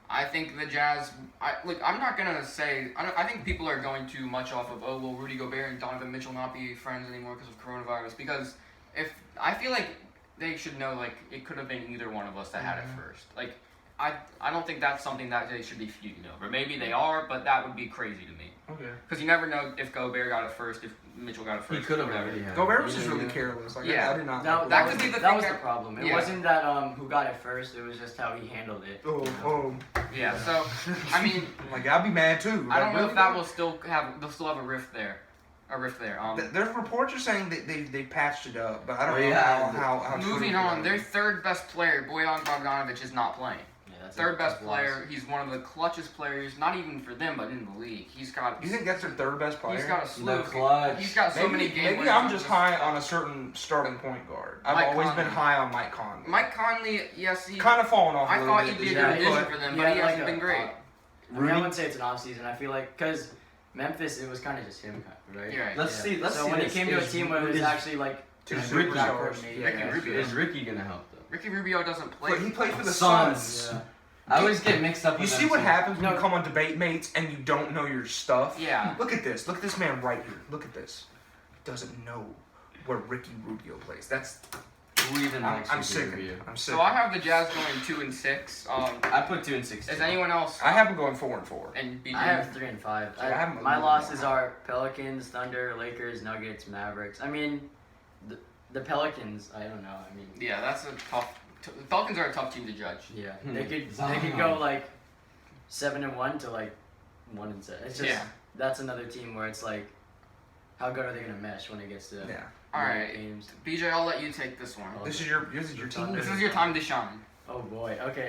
I think the Jazz. I'm not gonna say. I think people are going too much off of will Rudy Gobert and Donovan Mitchell not be friends anymore because of coronavirus? Because I feel like they should know, like, it could have been either one of us that had it first. Like, I don't think that's something that they should be feuding over. Maybe they are, but that would be crazy to me. Okay. Because you never know if Gobert got it first, if Mitchell got it first. He could have whatever. already had. Gobert was it. just You really know? careless. Like, Yeah. I did not. No, like that it. could be the that thing was the that- problem. It yeah. wasn't that who got it first. It was just how he handled it. Oh, you know? oh. Yeah, so, I mean, Like, I'd be mad too. I don't Like, know really? if that will still have, they'll still have a rift there. There's reports are saying that they patched it up, but I don't Oh, know yeah. how true Moving it on, is. their third best player, Bojan Bogdanovic, is not playing. Yeah, that's Third a best tough loss. player. He's one of the clutchest players, not even for them, but in the league. He's got. You think that's their third best player? He's got a slew. The of- clutch. He's got so many game Maybe winners. I'm just high on a certain starting point guard. I've Mike always Conley. been high on Mike Conley. Mike Conley, yes, he. Kind of falling off. I a little thought bit he'd be this a year, good addition but- for them, Yeah, but he like hasn't been great. I mean, I wouldn't say it's an off season. I feel like because Memphis, it was kind of just him, right? You're right. Let's see. Let's so see. when he this. came to a Is- team where it was is- actually like Two backcourt superstars. maybe. Yeah. Ricky Rubio. Is Ricky gonna help though? Ricky Rubio doesn't play. But he played for the Suns. Suns. Yeah. I always get mixed up. You with see them what too. happens when No. you come on Debate Mates and you don't know your stuff? Yeah. Look at this. Look at this man right here. Look at this. Doesn't know where Ricky Rubio plays. That's. Who even likes I'm Ricky sick. Rubio? I'm sick. So I have the Jazz going 2-6. I put 2 and 6. Is anyone else? I have him going 4-4. And BJ? I have 3 and 5. So I have 'em a My little losses more. are Pelicans, Thunder, Lakers, Nuggets, Mavericks. I mean, the Pelicans. I don't know. I mean, Yeah, that's a tough. The Falcons are a tough team to judge. yeah, Hmm. they could Zion. go like 7-1 to like 1-7. It's just Yeah. that's another team where it's like, how good are they gonna mesh when it gets to Yeah. All right, games? BJ, I'll let you take this one. This is your team. This is your time to shine. Oh boy. Okay.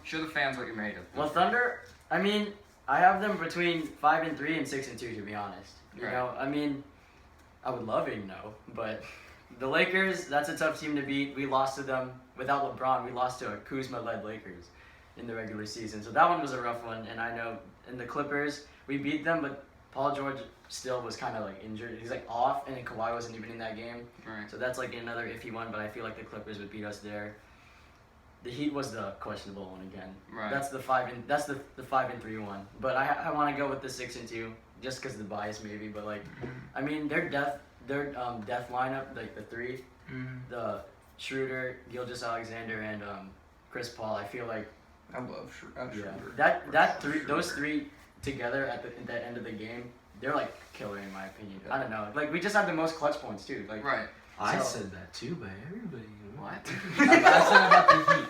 Show the fans what you're made of. Well, Thunder. I mean, I have them between 5 and 3 and 6 and 2. To be honest, you Right. know, I mean, I would love 8-0, but the Lakers. That's a tough team to beat. We lost to them without LeBron. We lost to a Kuzma-led Lakers in the regular season, so that one was a rough one. And I know in the Clippers we beat them, but Paul George still was kind of like injured. He's like off, and then Kawhi wasn't even in that game. Right. So that's like another iffy one, but I feel like the Clippers would beat us there. The Heat was the questionable one again. Right. That's the 5 and 3 one. But I want to go with the 6 and 2 just because of the bias maybe. But like, I mean their death lineup, like the 3, the Schroeder, Gilgeous-Alexander, and Chris Paul. I feel like I love Schroeder. those 3 together at the end of the game, they're like killer in my opinion. I don't know. Like we just had the most clutch points too. Like Right. I So- said that too, but everybody. What? I said about the Heat.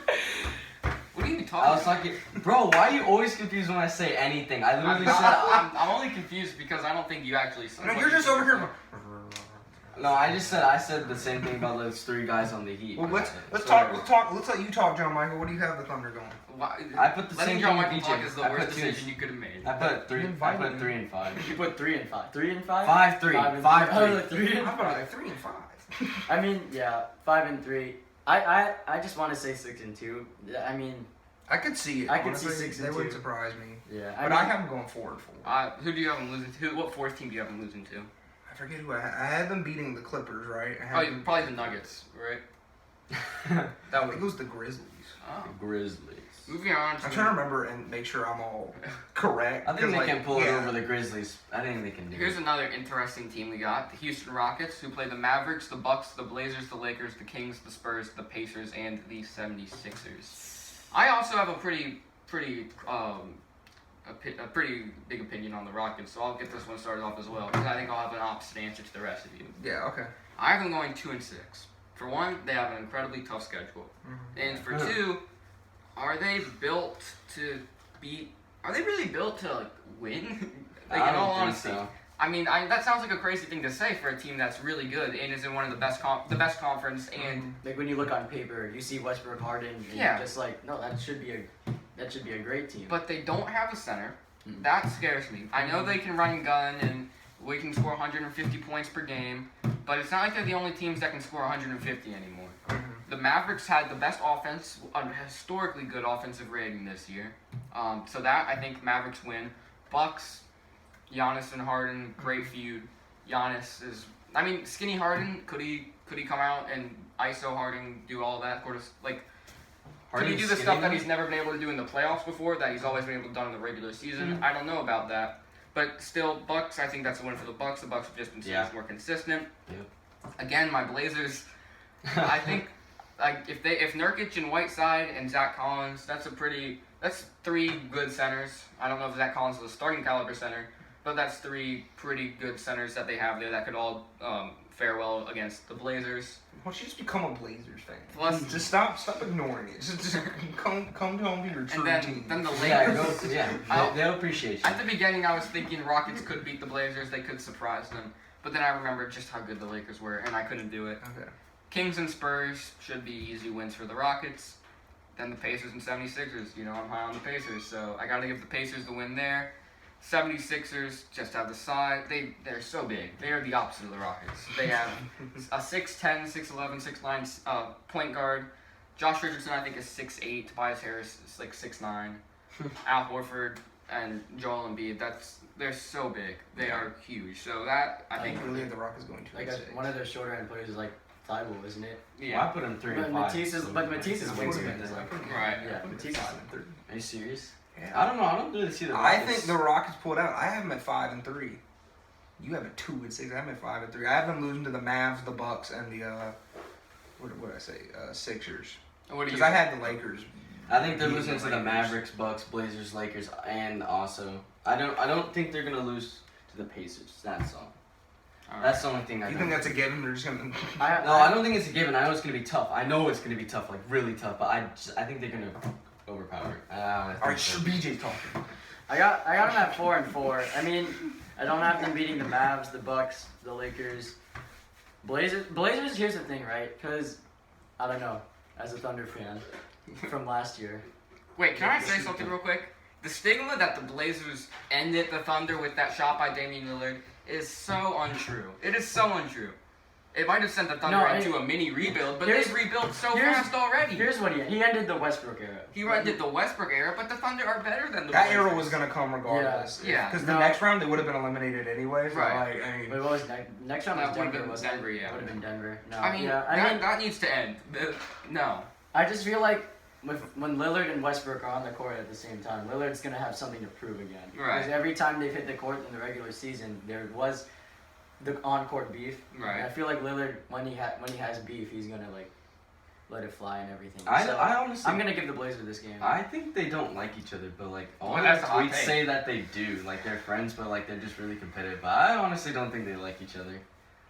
What are you I talking was about? talking, bro. Why are you always confused when I say anything? I literally I'm, said. not, I'm only confused because I don't think you actually said No, what you're you just said. over here. No, I said the same thing about those 3 guys on the Heat. Well, let's So- talk. Let's let you talk, John Michael. What do you have the Thunder going? Why, I put the letting same John thing Michael with talk BJ. is the I worst put two. decision you could have made. I put 3. I invited put me. 3 and 5. you put 3 and 5. 3 and 5. 5-3. 5-3. Oh, like 3 and How 5. about like 3 and 5? I mean, yeah, 5 and 3. I just want to say 6 and 2. I mean, I could see it. I could see honestly. 6 and They wouldn't 2. surprise me. yeah. But I have them going 4-4. Who do you have them losing to? What fourth team do you have them losing to? I forget who I had them beating the Clippers, right? I Oh, had them, probably the Nuggets, right? that it was the Grizzlies. Oh. Grizzlies. Moving on to I'm trying to remember and make sure I'm all correct. I think 'cause, they like, can pull it yeah. over the Grizzlies. I think they can do Here's it. another interesting team we got: the Houston Rockets, who play the Mavericks, the Bucks, the Blazers, the Lakers, the Kings, the Spurs, the Pacers, and the 76ers. I also have a pretty big opinion on the Rockets, so I'll get this one started off as well, because I think I'll have an opposite answer to the rest of you. Yeah. Okay. I have them going 2-6. For one, they have an incredibly tough schedule, and for Yeah. two, are they built to beat? Are they really built to like win? Like I in all don't think honesty. so. I mean, that sounds like a crazy thing to say for a team that's really good and is in one of the best conference. And Like when you look on paper, you see Westbrook, Harden, and Yeah. you're just like, no, that should be a great team. but they don't have a center. Mhm. That scares me. I know they can run and gun and we can score 150 points per game, but it's not like they're the only teams that can score 150 anymore. The Mavericks had the best offense, a historically good offensive rating this year. So that, I think Mavericks win. Bucks, Giannis and Harden, great feud. Giannis is, I mean, skinny Harden, could he come out and ISO Harden, do all that? Could he Harden's do the skinny stuff that now? he's never been able to do in the playoffs before, that he's always been able to do in the regular season? I don't know about that. But still, Bucks, I think that's a win for the Bucks. The Bucks have just been so Yeah. much more consistent. Yep. Again, my Blazers, I think like if Nurkic and Whiteside and Zach Collins, that's three good centers. I don't know if Zach Collins is a starting caliber center, but that's three pretty good centers that they have there that could all fare well against the Blazers. Why don't you just become a Blazers fan? Plus, Just stop ignoring it. Just come home to your true and team. then the Yeah, Lakers. they'll appreciate you. At the beginning, I was thinking Rockets could beat the Blazers. They could surprise them. But then I remembered just how good the Lakers were, and I couldn't do it. Okay. Kings and Spurs should be easy wins for the Rockets. Then the Pacers and 76ers. You know, I'm high on the Pacers, so I got to give the Pacers the win there. 76ers just have the size. They're so big. They are the opposite of the Rockets. They have a 6'10", 6'11", 6'9" point guard. Josh Richardson, I think, is 6'8". Tobias Harris is like 6'9". Al Horford and Joel Embiid, they're so big. They are huge. So that, I think... really the Rockets going to Like one of their shorter end players is like Thibault, isn't it? Well, I put him 3 and 5. Matisse's wingspan is like Right. yeah. Matisse. Are you serious? Yeah. I don't know. I don't really see the I Rockets. think the Rockets pulled out. I have them at 5-3. You have it 2-6. I have them at 5-3. I have them losing to the Mavs, the Bucks, and the what did I say? Sixers. What do Because you? I had the Lakers. I think they're beating losing to the Mavericks, Bucks, Blazers, Lakers, and also I don't think they're gonna lose to the Pacers. That's all. All right. That's the only thing I You don't think that's a given? They're just gonna. No, I don't think it's a given. I know it's gonna be tough. I know it's gonna be tough, like really tough. But I think they're gonna overpower it. All right, sure. BJ's talking. I got them at 4-4. I mean, I don't have them beating the Mavs, the Bucks, the Lakers, Blazers. Here's the thing, right? Because I don't know, as a Thunder fan from last year. Wait, can I say something real quick? The stigma that the Blazers ended the Thunder with that shot by Damian Lillard is so untrue. It is so untrue. It might have sent the Thunder into a mini rebuild, but they've rebuilt so fast already. Here's what he ended the Westbrook era. He ended the Westbrook era, but the Thunder are better than the That Blazers. era was gonna come regardless. Yeah. Because the next round they would have been eliminated anyway. So Right. Like, I mean, Wait, what was next round? That Was would've Denver, been wasn't Denver, it? yeah. Would have been Denver. No, I mean, that needs to end. No. I just feel like when Lillard and Westbrook are on the court at the same time, Lillard's gonna have something to prove again. Right. Because every time they've hit the court in the regular season, there was the on-court beef. Right. And I feel like Lillard, when he has beef, he's gonna like let it fly and everything. I honestly, I'm gonna give the Blazers this game. I think they don't like each other, but like all Well, their that's a hot tweets take. say that they do. Like they're friends, but like they're just really competitive. But I honestly don't think they like each other.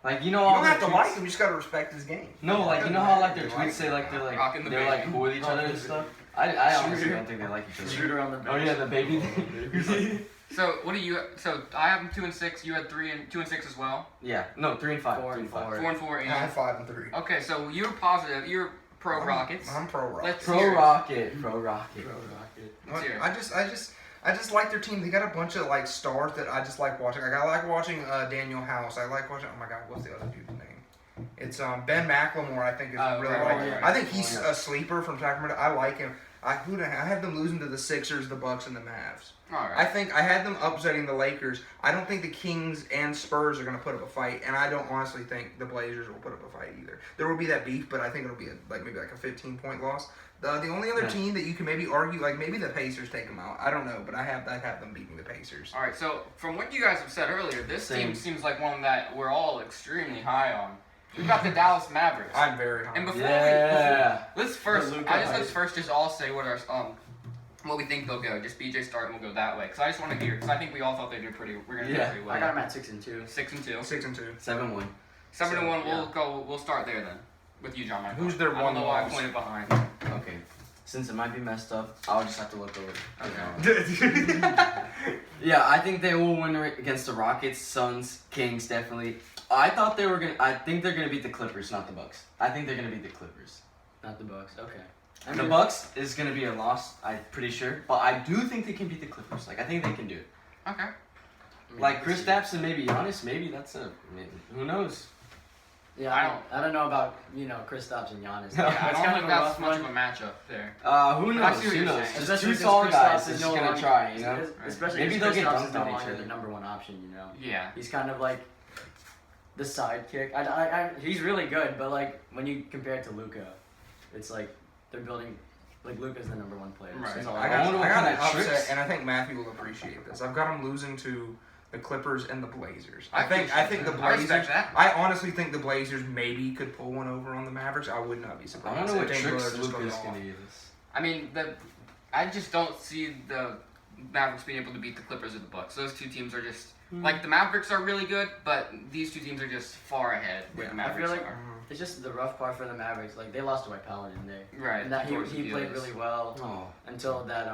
Like you know, you all don't their have to tweets- like him. You just gotta respect his game. No, like you know how like their tweets say like they're Rocking the like they're baby. like cool with each other and stuff. I honestly don't think they like each other. Shooter on the bench. Oh yeah, the baby thing. So what do you? So I have them 2-6. You had 2-6 as well. Yeah, no, 3 and 5. 4 and 4. 4-4. I have 5-3. Okay, so you're positive. You're pro Rockets. I'm pro Rockets. Let's Pro hear it. Rocket, Pro Rocket. Let's hear it. I just like their team. They got a bunch of like stars that I just like watching. Like I like watching Daniel House. I like watching. Oh my God, what's the other dude's name? It's Ben McLemore. I think is really right, like. right. I think he's a sleeper from Sacramento. I like him. I have them losing to the Sixers, the Bucks, and the Mavs. All right. I think I had them upsetting the Lakers. I don't think the Kings and Spurs are going to put up a fight, and I don't honestly think the Blazers will put up a fight either. There will be that beef, but I think it'll be maybe a 15-point loss. The only other team that you can maybe argue, like maybe the Pacers take them out. I don't know, but I have them beating the Pacers. All right. So from what you guys have said earlier, this Same. team seems like one that we're all extremely high on. We've got the Dallas Mavericks. I'm very high. And before Yeah. let's first The Luka let's hype. first just all say what our what we think they'll go. Just BJ start and we'll go that way. Because I just want to hear. Because I think we all thought they did we're gonna do Yeah. pretty well. I got them at 6-2. 6-2. 6-2. 7-1. 7-1. We'll start there then. With you, John Michael. Who's their I don't one know why I loss? pointed behind. Okay. Since it might be messed up, I'll just have to look over. Okay. Yeah, I think they will win against the Rockets, Suns, Kings, definitely. I think they're gonna beat the Clippers, not the Bucks. I think they're gonna beat the Clippers. Not the Bucks. Okay. And the Bucks is gonna be a loss, I'm pretty sure. But I do think they can beat the Clippers. Like I think they can do it. Okay. I mean, Like let's Chris see. Stapps and maybe Giannis, who knows? Yeah, I don't know about Chris Stapps and Giannis. Yeah, I It's don't kind think of a that's rough much one. of a matchup there. Who I knows? see what Who you're knows? saying. Just Especially two since tall Chris guys Stapps is is just no gonna longer- try, you know? Especially Maybe because they'll Chris get Stapps is dunked no on each longer other. the number one option. Yeah. He's kind of like the sidekick. He's really good, but like when you compare it to Luka, it's like they're building. Like Luka's the number one player. Right. So I I got wonder what an kind of upset, tricks- and I think Matthew will appreciate this. I've got them losing to the Clippers, and the Blazers. I I think the I Blazers. respect that. I honestly think the Blazers maybe could pull one over on the Mavericks. I would not be I surprised. don't know what if Dame tricks Lillard just goes Luka's off. gonna use. I mean, I just don't see the Mavericks being able to beat the Clippers or the Bucks. Those two teams are just like the Mavericks are really good, but these two teams are just far ahead. Where the Yeah. I Mavericks feel like are. it's just the rough part for the Mavericks. Like they lost Dwight Powell, didn't they? Right. And that towards he played Achilles. really well Oh, until that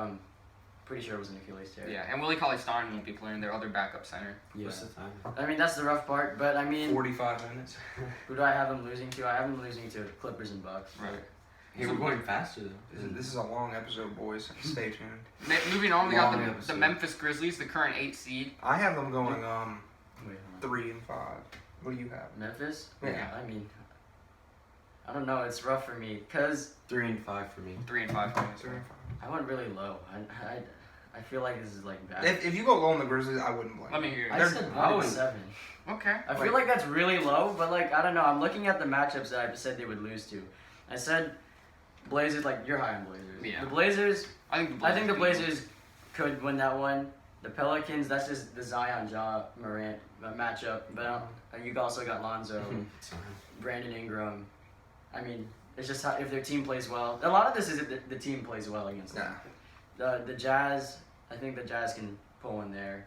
pretty sure it was an Achilles tear. Yeah, and Willie Cauley-Stein won't be playing, their other backup center. Yeah. what's the time? I mean that's the rough part, but I mean 45 minutes. who do I have them losing to? I have them losing to Clippers and Bucks. Right. Hey, we're going faster though. This is a long episode, boys. Stay tuned. Moving on, we got Long the episode. Memphis Grizzlies, the current 8 seed. I have them going Wait, hold on. 3 and 5. What do you have? Memphis? Yeah. I mean, I don't know. It's rough for me because 3 and 5 for me. 3 and 5 points. 3 and I went really low. I feel like this is like bad. 5. If you go low on the Grizzlies, I wouldn't blame Let me you. hear it. I they're- said I 1 would- and 7. Okay. I feel like that's really low, but like I don't know. I'm looking at the matchups that I said they would lose to. I said Blazers. Like you're high on Blazers. Yeah. The Blazers. I think The beat Blazers could win that one. The Pelicans. That's just the Zion Ja Morant matchup. But you also got Lonzo, Brandon Ingram. I mean, it's just how, if their team plays well. A lot of this is if the team plays well against them. The Jazz. I think the Jazz can pull one there.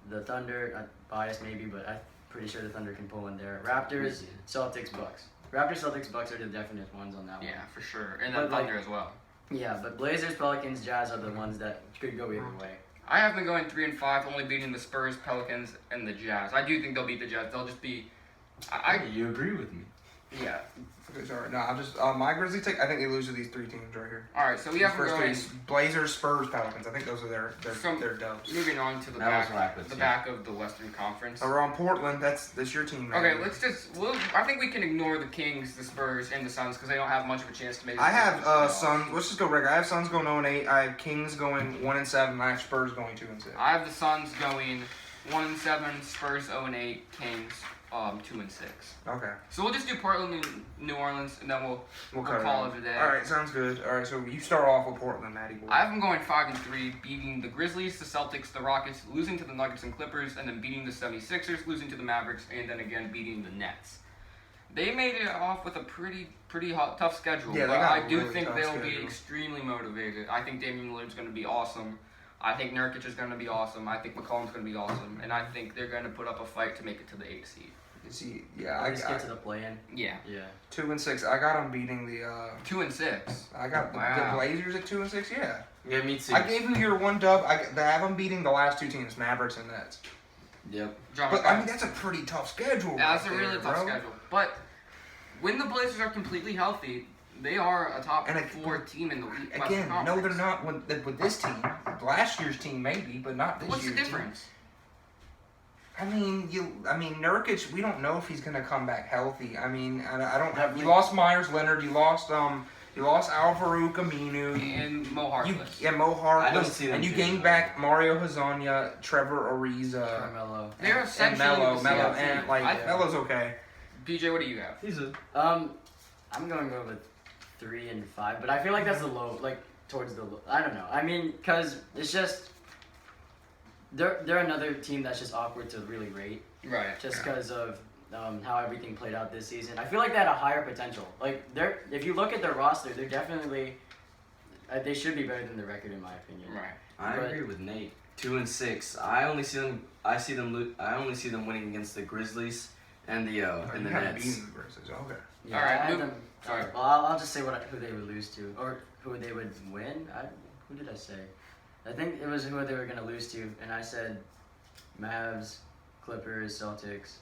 The Thunder. Biased maybe, but I'm pretty sure the Thunder can pull one there. Raptors, Celtics, Bucks. Raptors, Celtics, Bucks are the definite ones on that one. Yeah, for sure. And But, then like- Thunder as well. Yeah, but Blazers, Pelicans, Jazz are the ones that could go either way. I have them going 3 and 5, only beating the Spurs, Pelicans, and the Jazz. I do think they'll beat the Jazz. They'll just be. You agree with me? Yeah. Okay, sorry. No, I'm just my Grizzlies take. I think they lose to these 3 teams right here. All right, so we have them First going. three: Blazers, Spurs, Pelicans. I think those are their dubs. Moving on to the That was back, Rapids, the yeah. back of the Western Conference. Around Portland, that's your team. Man. Okay, let's just. I think we can ignore the Kings, the Spurs, and the Suns because they don't have much of a chance to make. I have the playoffs. Suns. Let's just go regular. I have Suns going 0 and 8. I have Kings going 1 and 7. I have Spurs going 2 and 6. I have the Suns going 1 and 7, Spurs 0 and 8, Kings 2 and 6. Okay, So we'll just do Portland and New Orleans, and then we'll cut call out. it a day. All right, sounds good. All right, so you start off with Portland, Matty boy. I have them going 5 and 3, beating the Grizzlies, the Celtics, the Rockets, losing to the Nuggets and Clippers, and then beating the 76ers, losing to the Mavericks, and then again beating the Nets. They made it off with a pretty tough schedule, Yeah, they but got I a do really think tough they'll be schedule. extremely motivated. I think Damian Lillard's going to be awesome. I think Nurkic is going to be awesome. I think McCollum's going to be awesome, and I think they're going to put up a fight to make it to the 8th seed. See, yeah, At least I get to the play-in. Yeah, Yeah. 2 and 6. I got them beating the. 2 and 6. I got the Wow. Blazers at 2 and 6. Yeah, Yeah, me too. I gave you your one dub. I have them beating the last 2 teams, Mavericks and Nets. Yep. But I mean, that's a pretty tough schedule. Yeah, that's a right really there, tough bro. schedule. But when the Blazers are completely healthy, they are a top And 4 team in the league. Again, no, they're not with this team. Last year's team maybe, but not this What's the year's difference? team. I mean, Nurkic. We don't know if he's gonna come back healthy. I mean, I don't have. You lost Myers Leonard. You lost Al-Farouq Aminu. And Mo Harkless. Mo Harkless. I don't see them and you doing gained that. back Mario Hezonja, Trevor Ariza, Carmelo. They're and essentially Melo. the Melo, same and team. like Melo's okay. PJ, what do you have? He's a. I'm going to go with 3 and 5, but I feel like that's the low, like towards the low. I don't know. I mean, because it's just they're another team that's just awkward to really rate, Right. just because of how everything played out this season. I feel like they had a higher potential. Like if you look at their roster, they're definitely they should be better than the record in my opinion. Right. I But- agree with Nate. 2 and 6. I only see them winning against the Grizzlies and the And the Nets. beating the Grizzlies. Okay. Yeah, All right, I had move- them. sorry. Well, I'll just say who they would lose to, or who they would win. Who did I say? I think it was who they were gonna lose to, and I said Mavs, Clippers, Celtics.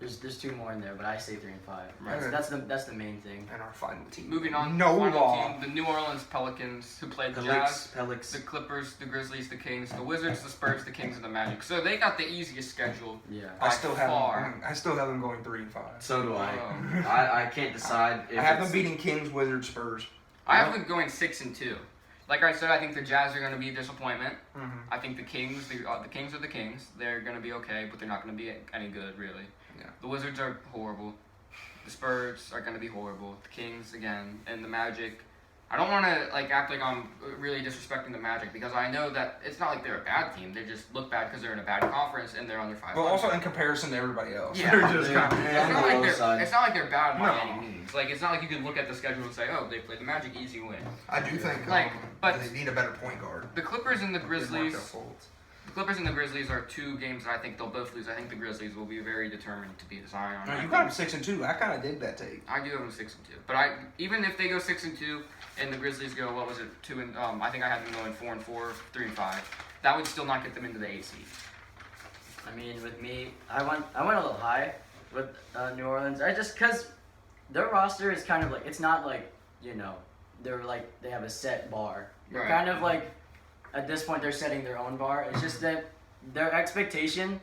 There's 2 more in there, but I say 3 and 5. Right. That's the main thing. And our final team. Moving on. No final law. team, the New Orleans Pelicans, who played the Jazz, Pelicans. the Clippers, the Grizzlies, the Kings, the Wizards, the Spurs, the Kings, and the Magic. So they got the easiest schedule. Yeah. I by still have far. them. I still have them going 3 and 5. So do I. Um, I can't decide. If I have them it's- beating Kings, Wizards, Spurs. I have them going 6 and 2. Like I said, I think the Jazz are going to be a disappointment. Mm-hmm. I think the Kings are the Kings. They're going to be okay, but they're not going to be any good, really. Yeah. The Wizards are horrible. The Spurs are going to be horrible. The Kings, again. And the Magic, I don't want to like act like I'm really disrespecting the Magic because I know that it's not like they're a bad team. They just look bad because they're in a bad conference and they're under 500. Well, also in comparison to everybody else. Yeah. They're just Yeah. kind of, It's not like they're bad by No. any means. Like it's not like you can look at the schedule and say, oh, they played the Magic, easy win. I do think Like, but they need a better point guard. the Clippers and the Grizzlies. Markelle Fultz. The Clippers and the Grizzlies are two games that I think they'll both lose. I think the Grizzlies will be very determined to beat Zion. No, I you think- got them 6-2. I kind of dig that take. I do have them 6-2, but even if they go 6-2 and the Grizzlies go, what was it, 2 and I think I had them going 4-4, 3-5. That would still not get them into the 8 seed. I mean, with me, I went a little high with New Orleans. I just because their roster is kind of like it's not like they're like they have a set bar. They're Right. kind of like at this point they're setting their own bar. It's just that their expectation.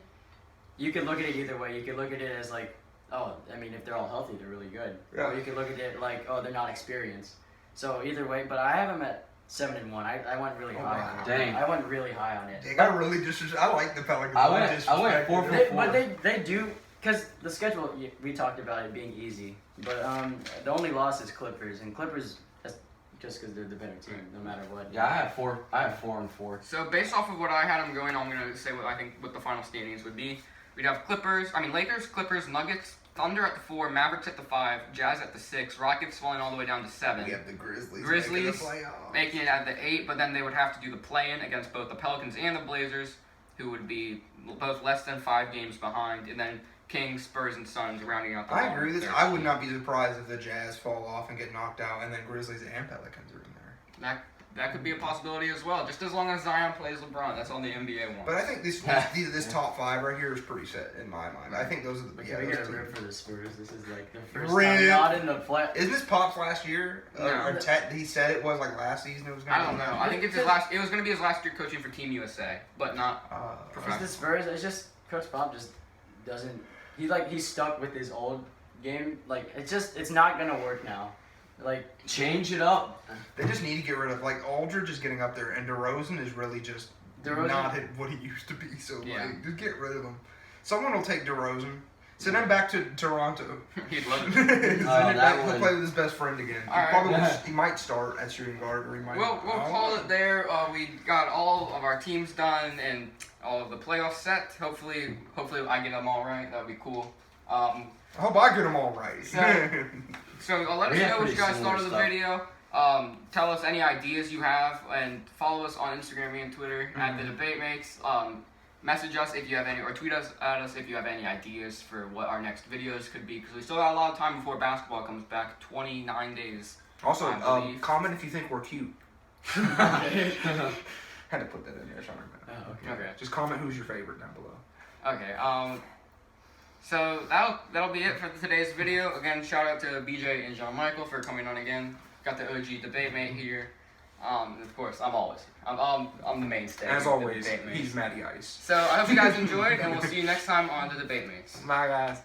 You could look at it either way. You could look at it as like, oh, I mean, if they're all healthy, they're really good. Yeah. Or you could look at it like, oh, they're not experienced. So either way, but I have them at 7-1. I went really high wow. on it. Dang. I went really high on it. They got really I like the Pelicans. I went Disrespected 4 them. for They, 4. but they do because the schedule we talked about it being easy, but the only loss is Clippers, and Clippers that's just because they're the better team no matter what. Yeah, I have 4. I have 4 and 4. So based off of what I had them going, I'm going to say what I think what the final standings would be. We'd have Lakers, Clippers, Nuggets, Thunder at the 4, Mavericks at the 5, Jazz at the 6, Rockets falling all the way down to 7. We have the Grizzlies. Grizzlies making the playoffs. making it at the 8, but then they would have to do the play-in against both the Pelicans and the Blazers, who would be both less than 5 games behind, and then Kings, Spurs, and Suns rounding out the I bottom agree with this. third I would seed. not be surprised if the Jazz fall off and get knocked out, and then Grizzlies and Pelicans are in there. That could be a possibility as well, just as long as Zion plays LeBron. That's all the NBA wants. But I think this top 5 right here is pretty set in my mind. I think those are the But yeah, can we those get a two. rip for the Spurs? This is like the first Rip. time not in the play. Isn't this Pops last year? No. Or he said it was like last season. It was going I don't know. I think it's his last. It was going to be his last year coaching for Team USA, but not. Because the Spurs, it's just Coach Pop just doesn't. He's stuck with his old game. Like it's not gonna work now. Like Change it up. They just need to get rid of Aldridge is getting up there, and DeRozan is really just DeRozan- not what he used to be. So Yeah. just get rid of him. Someone will take DeRozan. Send him back to Toronto. He'd love it. Send him that back. He'll would- play with his best friend again. All right. Probably Yeah. he might start at shooting guard, or he might. We'll call it there. We got all of our teams done and all of the playoffs set. Hopefully I get them all right. That'd be cool. I hope I get them all right. So let us We have know what pretty you guys thought similar of the stuff. video. Tell us any ideas you have, and follow us on Instagram and Twitter at the Debate Mates. Message us if you have any, or tweet us at us if you have any ideas for what our next videos could be, because we still got a lot of time before basketball comes back. 29 days. Also, I believe. comment if you think we're cute. okay. Had to put that in there. Sorry, man. Okay. Just comment who's your favorite down below. Okay. So that'll be it for today's video. Again, shout out to BJ and Jean Michael for coming on again. Got the OG debate mate here. Of course, I'm the mainstay. As of the always, Debate Mates. he's Matty Ice. So I hope you guys enjoyed, and we'll see you next time on the Debate Mates. Bye, guys.